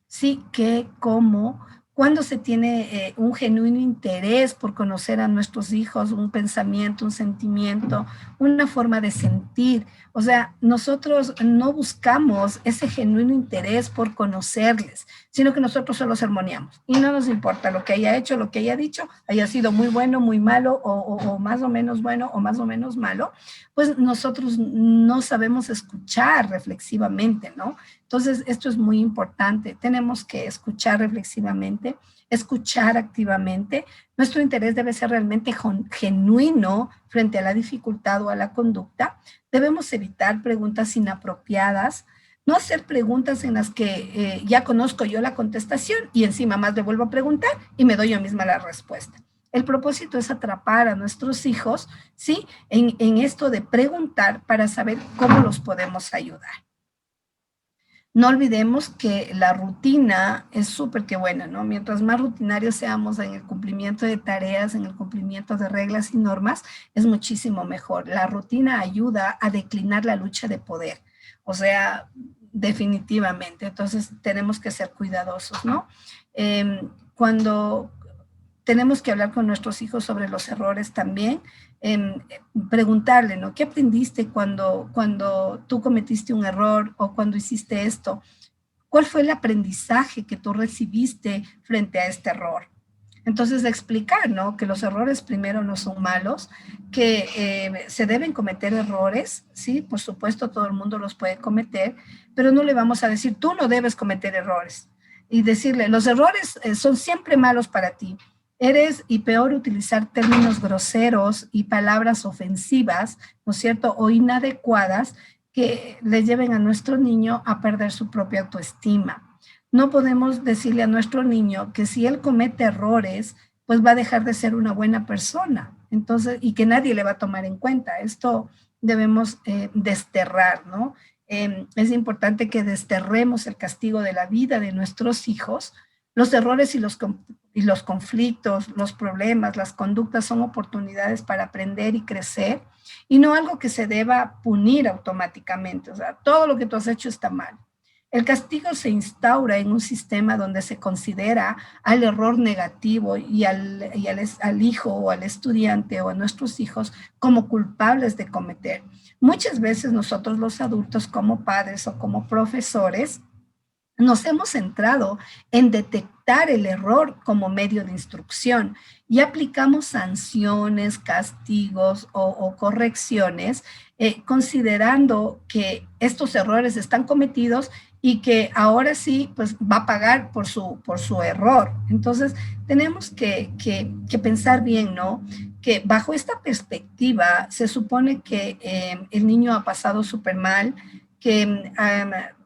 sí, que como cuando se tiene un genuino interés por conocer a nuestros hijos, un pensamiento, un sentimiento, una forma de sentir. O sea, nosotros no buscamos ese genuino interés por conocerles, sino que nosotros solo sermoneamos. Y no nos importa lo que haya hecho, lo que haya dicho, haya sido muy bueno, muy malo, o más o menos bueno, o más o menos malo, pues nosotros no sabemos escuchar reflexivamente, ¿no? Entonces, esto es muy importante. Tenemos que escuchar reflexivamente, escuchar activamente. Nuestro interés debe ser realmente genuino frente a la dificultad o a la conducta. Debemos evitar preguntas inapropiadas, no hacer preguntas en las que ya conozco yo la contestación y encima más le vuelvo a preguntar y me doy yo misma la respuesta. El propósito es atrapar a nuestros hijos, ¿sí? En esto de preguntar para saber cómo los podemos ayudar. No olvidemos que la rutina es súper que buena, ¿no? Mientras más rutinarios seamos en el cumplimiento de tareas, en el cumplimiento de reglas y normas, es muchísimo mejor. La rutina ayuda a declinar la lucha de poder, o sea, definitivamente. Entonces, tenemos que ser cuidadosos, ¿no? Cuando tenemos que hablar con nuestros hijos sobre los errores también, preguntarle, ¿no? ¿Qué aprendiste cuando tú cometiste un error o cuando hiciste esto? ¿Cuál fue el aprendizaje que tú recibiste frente a este error? Entonces, explicar, ¿no? Que los errores primero no son malos, que se deben cometer errores, ¿sí? Por supuesto, todo el mundo los puede cometer, pero no le vamos a decir, tú no debes cometer errores. Y decirle, los errores son siempre malos para ti. Eres, y peor, utilizar términos groseros y palabras ofensivas, ¿no es cierto? O inadecuadas que le lleven a nuestro niño a perder su propia autoestima. No podemos decirle a nuestro niño que si él comete errores, pues va a dejar de ser una buena persona. Entonces, y que nadie le va a tomar en cuenta. Esto debemos desterrar, ¿no? Es importante que desterremos el castigo de la vida de nuestros hijos. Los errores y los conflictos, los problemas, las conductas son oportunidades para aprender y crecer y no algo que se deba punir automáticamente. O sea, todo lo que tú has hecho está mal. El castigo se instaura en un sistema donde se considera al error negativo y al hijo o al estudiante o a nuestros hijos como culpables de cometer. Muchas veces nosotros los adultos como padres o como profesores nos hemos centrado en detectar el error como medio de instrucción y aplicamos sanciones, castigos o correcciones, considerando que estos errores están cometidos y que ahora sí, pues va a pagar por su error. Entonces, tenemos que pensar bien, ¿no? Que bajo esta perspectiva se supone que el niño ha pasado súper mal, que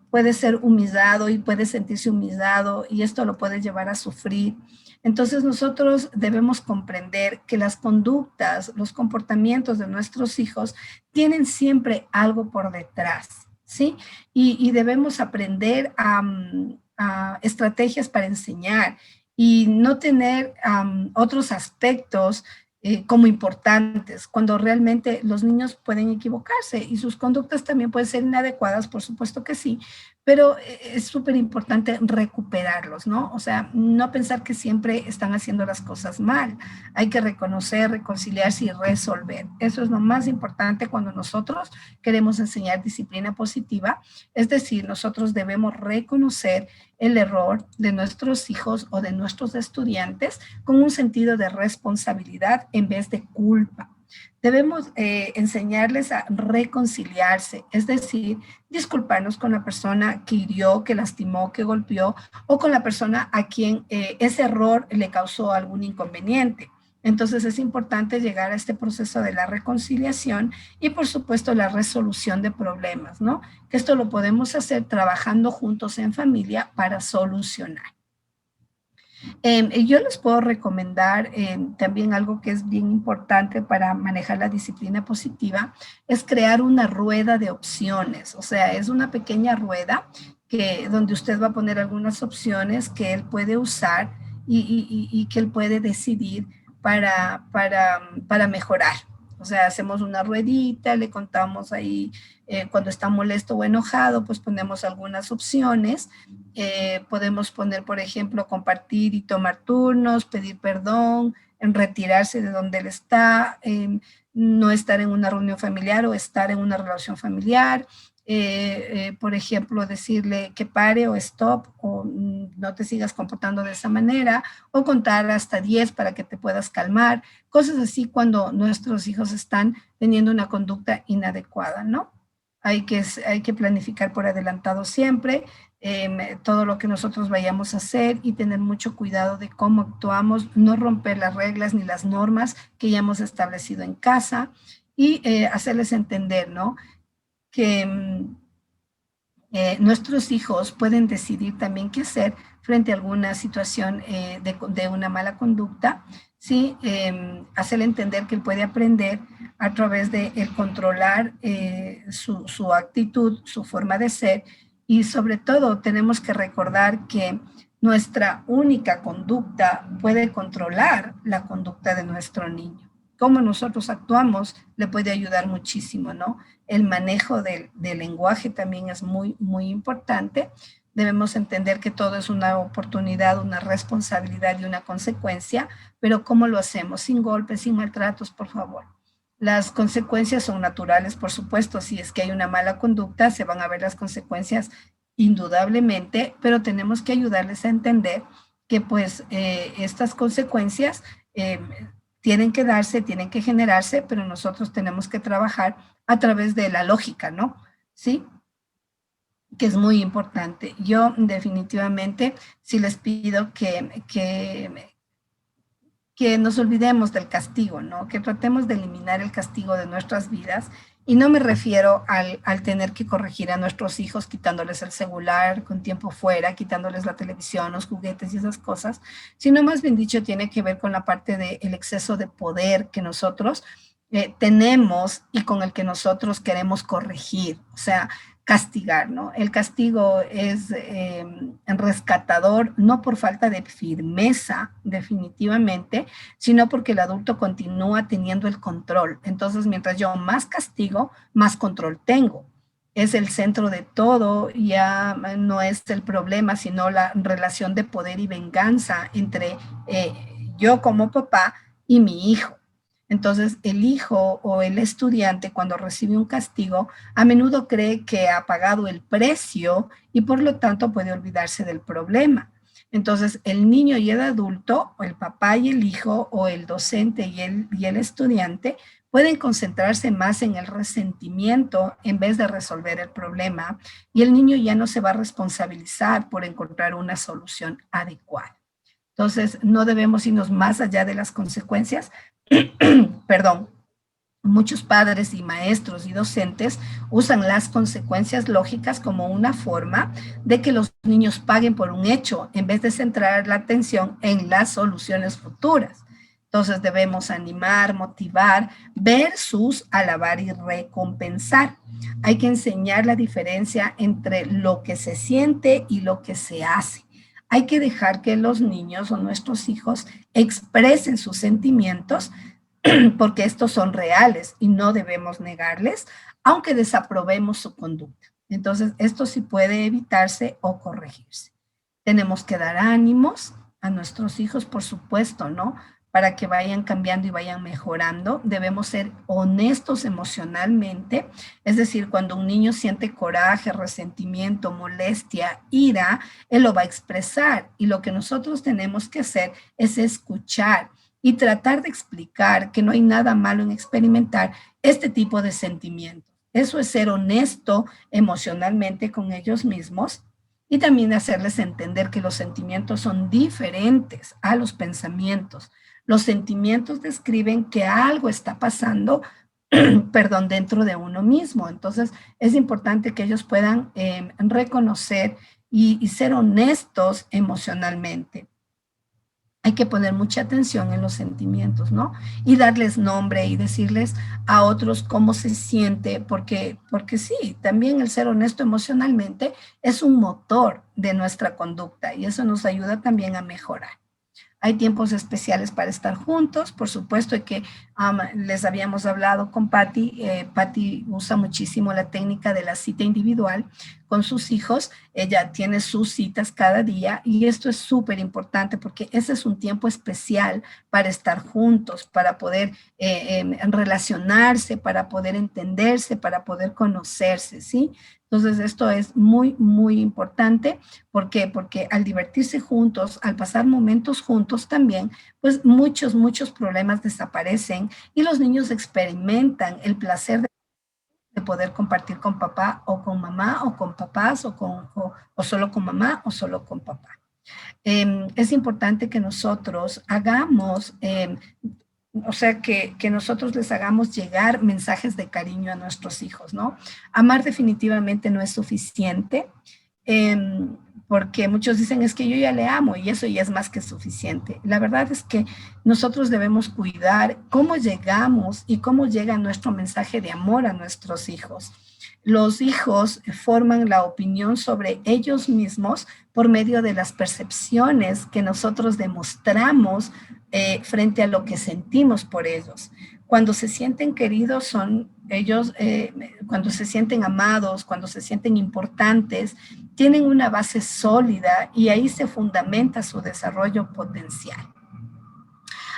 puede ser humillado y puede sentirse humillado y esto lo puede llevar a sufrir. Entonces nosotros debemos comprender que las conductas, los comportamientos de nuestros hijos tienen siempre algo por detrás, ¿sí? Y debemos aprender a estrategias para enseñar y no tener otros aspectos como importantes, cuando realmente los niños pueden equivocarse y sus conductas también pueden ser inadecuadas, por supuesto que sí, pero es súper importante recuperarlos, ¿no? O sea, no pensar que siempre están haciendo las cosas mal. Hay que reconocer, reconciliarse y resolver. Eso es lo más importante cuando nosotros queremos enseñar disciplina positiva. Es decir, nosotros debemos reconocer el error de nuestros hijos o de nuestros estudiantes con un sentido de responsabilidad en vez de culpa. Debemos enseñarles a reconciliarse, es decir, disculparnos con la persona que hirió, que lastimó, que golpeó, o con la persona a quien ese error le causó algún inconveniente. Entonces es importante llegar a este proceso de la reconciliación y por supuesto la resolución de problemas, ¿no? Que esto lo podemos hacer trabajando juntos en familia para solucionar. Yo les puedo recomendar también algo que es bien importante para manejar la disciplina positiva, es crear una rueda de opciones. O sea, es una pequeña rueda donde usted va a poner algunas opciones que él puede usar y que él puede decidir para mejorar. O sea, hacemos una ruedita, le contamos ahí cuando está molesto o enojado, pues ponemos algunas opciones. Podemos poner, por ejemplo, compartir y tomar turnos, pedir perdón, en retirarse de donde él está, no estar en una reunión familiar o estar en una relación familiar. Por ejemplo, decirle que pare o stop o no te sigas comportando de esa manera, o contar hasta 10 para que te puedas calmar, cosas así cuando nuestros hijos están teniendo una conducta inadecuada, ¿no? Hay que planificar por adelantado siempre todo lo que nosotros vayamos a hacer y tener mucho cuidado de cómo actuamos, no romper las reglas ni las normas que ya hemos establecido en casa y hacerles entender, ¿no? Que nuestros hijos pueden decidir también qué hacer frente a alguna situación de una mala conducta, ¿sí? Hacerle entender que él puede aprender a través de el controlar su actitud, su forma de ser, y sobre todo tenemos que recordar que nuestra única conducta puede controlar la conducta de nuestro niño. Cómo nosotros actuamos le puede ayudar muchísimo, ¿no? El manejo del lenguaje también es muy, muy importante. Debemos entender que todo es una oportunidad, una responsabilidad y una consecuencia, pero ¿cómo lo hacemos? Sin golpes, sin maltratos, por favor. Las consecuencias son naturales, por supuesto. Si es que hay una mala conducta, se van a ver las consecuencias indudablemente, pero tenemos que ayudarles a entender que pues estas consecuencias tienen que darse, tienen que generarse, pero nosotros tenemos que trabajar a través de la lógica, ¿no? ¿Sí? Que es muy importante. Yo definitivamente sí les pido que nos olvidemos del castigo, ¿no? Que tratemos de eliminar el castigo de nuestras vidas. Y no me refiero al tener que corregir a nuestros hijos quitándoles el celular con tiempo fuera, quitándoles la televisión, los juguetes y esas cosas, sino más bien dicho tiene que ver con la parte del exceso de poder que nosotros tenemos y con el que nosotros queremos corregir. O sea, castigar, ¿no? El castigo es rescatador, no por falta de firmeza, definitivamente, sino porque el adulto continúa teniendo el control. Entonces, mientras yo más castigo, más control tengo. Es el centro de todo, ya no es el problema, sino la relación de poder y venganza entre yo como papá y mi hijo. Entonces, el hijo o el estudiante, cuando recibe un castigo, a menudo cree que ha pagado el precio y por lo tanto puede olvidarse del problema. Entonces, el niño y el adulto, o el papá y el hijo, o el docente y el estudiante, pueden concentrarse más en el resentimiento en vez de resolver el problema, y el niño ya no se va a responsabilizar por encontrar una solución adecuada. Entonces, no debemos irnos más allá de las consecuencias. Perdón, muchos padres y maestros y docentes usan las consecuencias lógicas como una forma de que los niños paguen por un hecho en vez de centrar la atención en las soluciones futuras. Entonces debemos animar, motivar versus alabar y recompensar. Hay que enseñar la diferencia entre lo que se siente y lo que se hace. Hay que dejar que los niños o nuestros hijos expresen sus sentimientos porque estos son reales y no debemos negarles, aunque desaprobemos su conducta. Entonces, esto sí puede evitarse o corregirse. Tenemos que dar ánimos a nuestros hijos, por supuesto, ¿no? Para que vayan cambiando y vayan mejorando. Debemos ser honestos emocionalmente, es decir, cuando un niño siente coraje, resentimiento, molestia, ira, él lo va a expresar y lo que nosotros tenemos que hacer es escuchar y tratar de explicar que no hay nada malo en experimentar este tipo de sentimientos. Eso es ser honesto emocionalmente con ellos mismos y también hacerles entender que los sentimientos son diferentes a los pensamientos. Los sentimientos describen que algo está pasando, perdón, dentro de uno mismo. Entonces, es importante que ellos puedan reconocer y ser honestos emocionalmente. Hay que poner mucha atención en los sentimientos, ¿no? Y darles nombre y decirles a otros cómo se siente, porque sí, también el ser honesto emocionalmente es un motor de nuestra conducta y eso nos ayuda también a mejorar. Hay tiempos especiales para estar juntos, por supuesto que les habíamos hablado con Patti. Patti usa muchísimo la técnica de la cita individual con sus hijos. Ella tiene sus citas cada día y esto es súper importante porque ese es un tiempo especial para estar juntos, para poder relacionarse, para poder entenderse, para poder conocerse, ¿sí? Entonces, esto es muy, muy importante. ¿Por qué? Porque al divertirse juntos, al pasar momentos juntos también, pues muchos problemas desaparecen y los niños experimentan el placer de poder compartir con papá o con mamá o con papás o solo con mamá o solo con papá. Es importante que nosotros hagamos o sea, que nosotros les hagamos llegar mensajes de cariño a nuestros hijos, ¿no? Amar definitivamente no es suficiente, porque muchos dicen, es que yo ya le amo y eso ya es más que suficiente. La verdad es que nosotros debemos cuidar cómo llegamos y cómo llega nuestro mensaje de amor a nuestros hijos. Los hijos forman la opinión sobre ellos mismos por medio de las percepciones que nosotros demostramos frente a lo que sentimos por ellos. Cuando se sienten queridos son ellos, cuando se sienten amados, cuando se sienten importantes, tienen una base sólida y ahí se fundamenta su desarrollo potencial.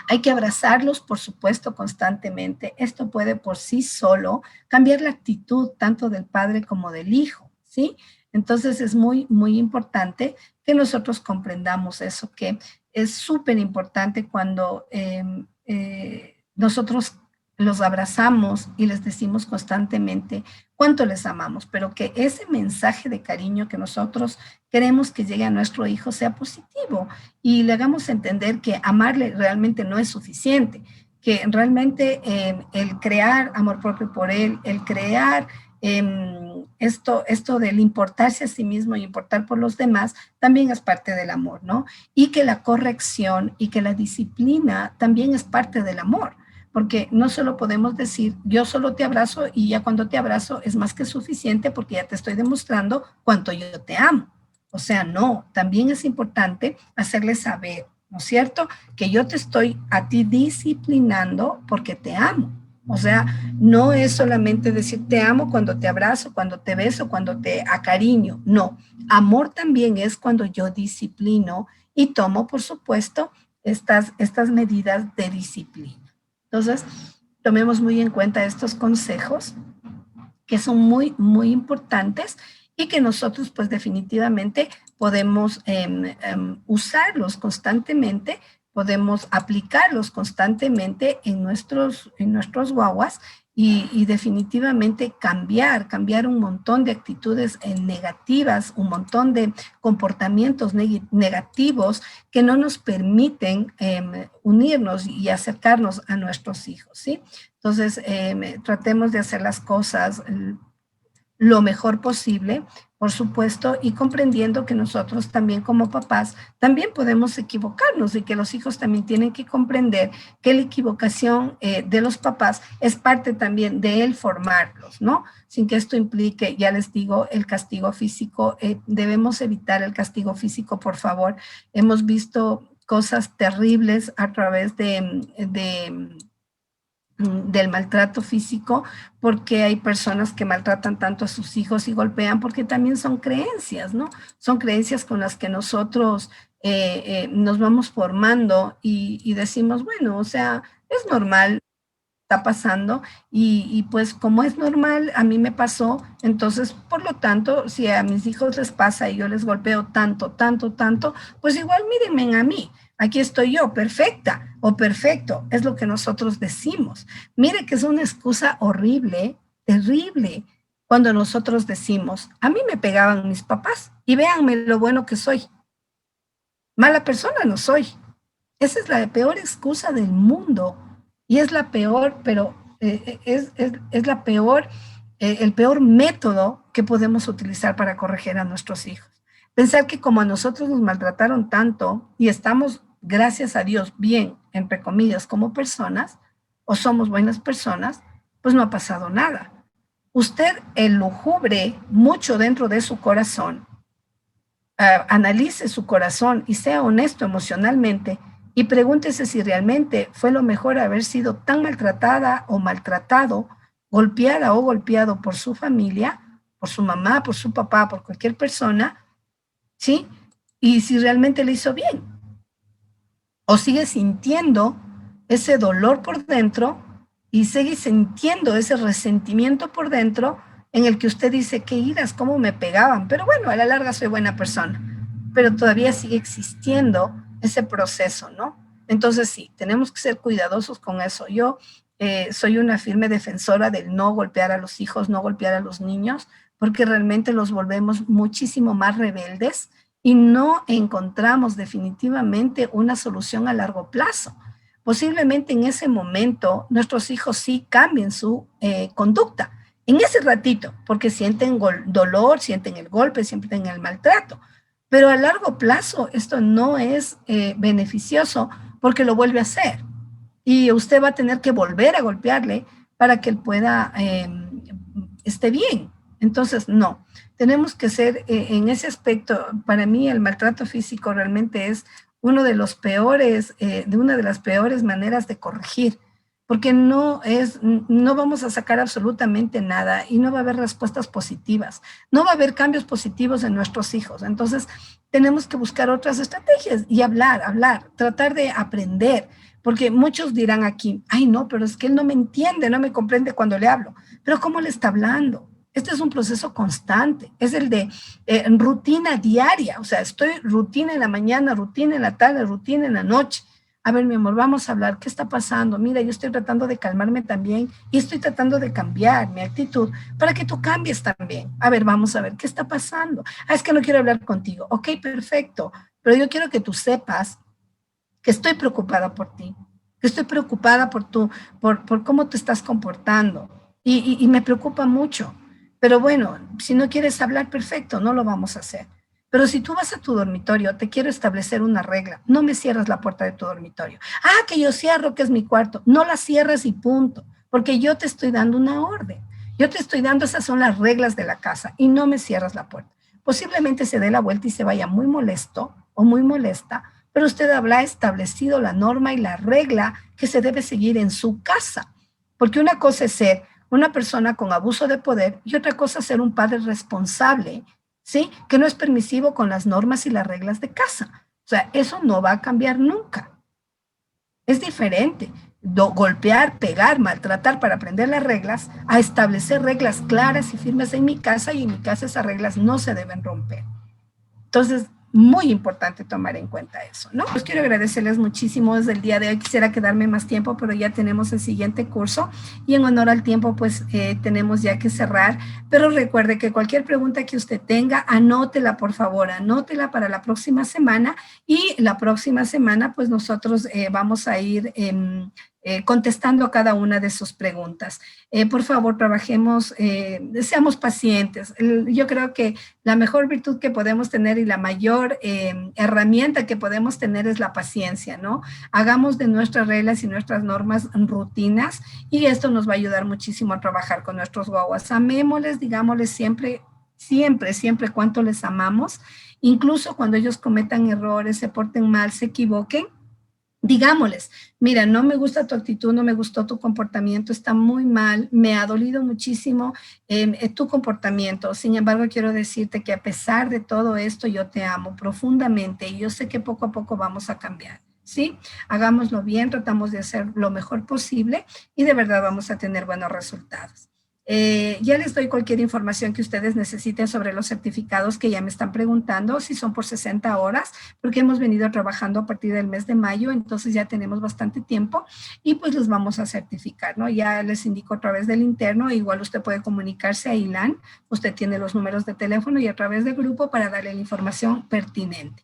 Hay que abrazarlos, por supuesto, constantemente. Esto puede por sí solo cambiar la actitud tanto del padre como del hijo, ¿sí? Entonces es muy, muy importante que nosotros comprendamos eso, que es súper importante cuando nosotros los abrazamos y les decimos constantemente cuánto les amamos, pero que ese mensaje de cariño que nosotros queremos que llegue a nuestro hijo sea positivo y le hagamos entender que amarle realmente no es suficiente, que realmente el crear amor propio por él, el crear esto del importarse a sí mismo y importar por los demás, también es parte del amor, ¿no? Y que la corrección y que la disciplina también es parte del amor, porque no solo podemos decir, yo solo te abrazo y ya cuando te abrazo es más que suficiente porque ya te estoy demostrando cuánto yo te amo. O sea, no, también es importante hacerle saber, ¿no es cierto? Que yo te estoy a ti disciplinando porque te amo. O sea, no es solamente decir te amo cuando te abrazo, cuando te beso, cuando te acariño. No, amor también es cuando yo disciplino y tomo, por supuesto, estas medidas de disciplina. Entonces, tomemos muy en cuenta estos consejos que son muy, muy importantes y que nosotros pues definitivamente podemos usarlos constantemente, podemos aplicarlos constantemente en nuestros guaguas y definitivamente cambiar un montón de actitudes negativas, un montón de comportamientos negativos que no nos permiten unirnos y acercarnos a nuestros hijos, ¿sí? Entonces, tratemos de hacer las cosas lo mejor posible, por supuesto, y comprendiendo que nosotros también como papás también podemos equivocarnos y que los hijos también tienen que comprender que la equivocación de los papás es parte también de él formarlos, ¿no? Sin que esto implique, ya les digo, el castigo físico. Debemos evitar el castigo físico, por favor. Hemos visto cosas terribles a través de del maltrato físico, porque hay personas que maltratan tanto a sus hijos y golpean, porque también son creencias, ¿no? Son creencias con las que nosotros nos vamos formando y decimos, bueno, o sea, es normal, está pasando y pues como es normal, a mí me pasó, entonces por lo tanto, si a mis hijos les pasa y yo les golpeo tanto, tanto, tanto, pues igual mírenme a mí, aquí estoy yo, perfecta o perfecto, es lo que nosotros decimos. Mire que es una excusa horrible, terrible, cuando nosotros decimos, a mí me pegaban mis papás y véanme lo bueno que soy. Mala persona no soy. Esa es la peor excusa del mundo y es la peor, pero es la peor, el peor método que podemos utilizar para corregir a nuestros hijos. Pensar que como a nosotros nos maltrataron tanto y estamos, gracias a Dios, bien, entre comillas, como personas, o somos buenas personas, pues no ha pasado nada. Usted elucubre mucho dentro de su corazón, analice su corazón y sea honesto emocionalmente y pregúntese si realmente fue lo mejor haber sido tan maltratada o maltratado, golpeada o golpeado por su familia, por su mamá, por su papá, por cualquier persona, ¿sí? Y si realmente le hizo bien. O sigue sintiendo ese dolor por dentro y sigue sintiendo ese resentimiento por dentro en el que usted dice, qué iras, cómo me pegaban, pero bueno, a la larga soy buena persona, pero todavía sigue existiendo ese proceso, ¿no? Entonces sí, tenemos que ser cuidadosos con eso. Yo soy una firme defensora del no golpear a los hijos, no golpear a los niños, porque realmente los volvemos muchísimo más rebeldes y no encontramos definitivamente una solución a largo plazo. Posiblemente en ese momento nuestros hijos sí cambien su conducta, en ese ratito, porque sienten dolor, sienten el golpe, sienten el maltrato. Pero a largo plazo esto no es beneficioso porque lo vuelve a hacer. Y usted va a tener que volver a golpearle para que él pueda, esté bien. Entonces, no. Tenemos que ser, en ese aspecto, para mí el maltrato físico realmente es uno de los peores, de una de las peores maneras de corregir, porque no vamos a sacar absolutamente nada y no va a haber respuestas positivas, no va a haber cambios positivos en nuestros hijos. Entonces, tenemos que buscar otras estrategias y hablar, tratar de aprender, porque muchos dirán aquí, ay no, pero es que él no me entiende, no me comprende cuando le hablo, pero ¿cómo le está hablando? Este es un proceso constante, es el de rutina diaria, o sea, estoy rutina en la mañana, rutina en la tarde, rutina en la noche. A ver, mi amor, vamos a hablar, ¿qué está pasando? Mira, yo estoy tratando de calmarme también y estoy tratando de cambiar mi actitud para que tú cambies también. A ver, vamos a ver, ¿qué está pasando? Ah, es que no quiero hablar contigo. Ok, perfecto, pero yo quiero que tú sepas que estoy preocupada por ti, que estoy preocupada por cómo te estás comportando y me preocupa mucho. Pero bueno, si no quieres hablar, perfecto, no lo vamos a hacer. Pero si tú vas a tu dormitorio, te quiero establecer una regla. No me cierras la puerta de tu dormitorio. Ah, que yo cierro, que es mi cuarto. No la cierres y punto, porque yo te estoy dando una orden. Yo te estoy dando, esas son las reglas de la casa y no me cierras la puerta. Posiblemente se dé la vuelta y se vaya muy molesto o muy molesta, pero usted habrá establecido la norma y la regla que se debe seguir en su casa. Porque una cosa es ser una persona con abuso de poder y otra cosa es ser un padre responsable, ¿sí? Que no es permisivo con las normas y las reglas de casa. O sea, eso no va a cambiar nunca. Es diferente golpear, pegar, maltratar para aprender las reglas, a establecer reglas claras y firmes en mi casa, y en mi casa esas reglas no se deben romper. Entonces, muy importante tomar en cuenta eso, ¿no? Pues quiero agradecerles muchísimo desde el día de hoy. Quisiera quedarme más tiempo, pero ya tenemos el siguiente curso y en honor al tiempo, pues tenemos ya que cerrar. Pero recuerde que cualquier pregunta que usted tenga, anótela, por favor, anótela para la próxima semana, y la próxima semana, pues nosotros vamos a ir contestando cada una de sus preguntas. Por favor, trabajemos, seamos pacientes. Yo creo que la mejor virtud que podemos tener y la mayor herramienta que podemos tener es la paciencia, ¿no? Hagamos de nuestras reglas y nuestras normas rutinas, y esto nos va a ayudar muchísimo a trabajar con nuestros guaguas. Amémosles, digámosles siempre, siempre, siempre cuánto les amamos, incluso cuando ellos cometan errores, se porten mal, se equivoquen. Digámosles, mira, no me gusta tu actitud, no me gustó tu comportamiento, está muy mal, me ha dolido muchísimo tu comportamiento. Sin embargo, quiero decirte que a pesar de todo esto, yo te amo profundamente y yo sé que poco a poco vamos a cambiar. ¿Sí? Hagámoslo bien, tratamos de hacer lo mejor posible y de verdad vamos a tener buenos resultados. Ya les doy cualquier información que ustedes necesiten sobre los certificados que ya me están preguntando, si son por 60 horas, porque hemos venido trabajando a partir del mes de mayo, entonces ya tenemos bastante tiempo y pues los vamos a certificar, ¿no? Ya les indico a través del interno, igual usted puede comunicarse a ILAN, usted tiene los números de teléfono y a través del grupo para darle la información pertinente.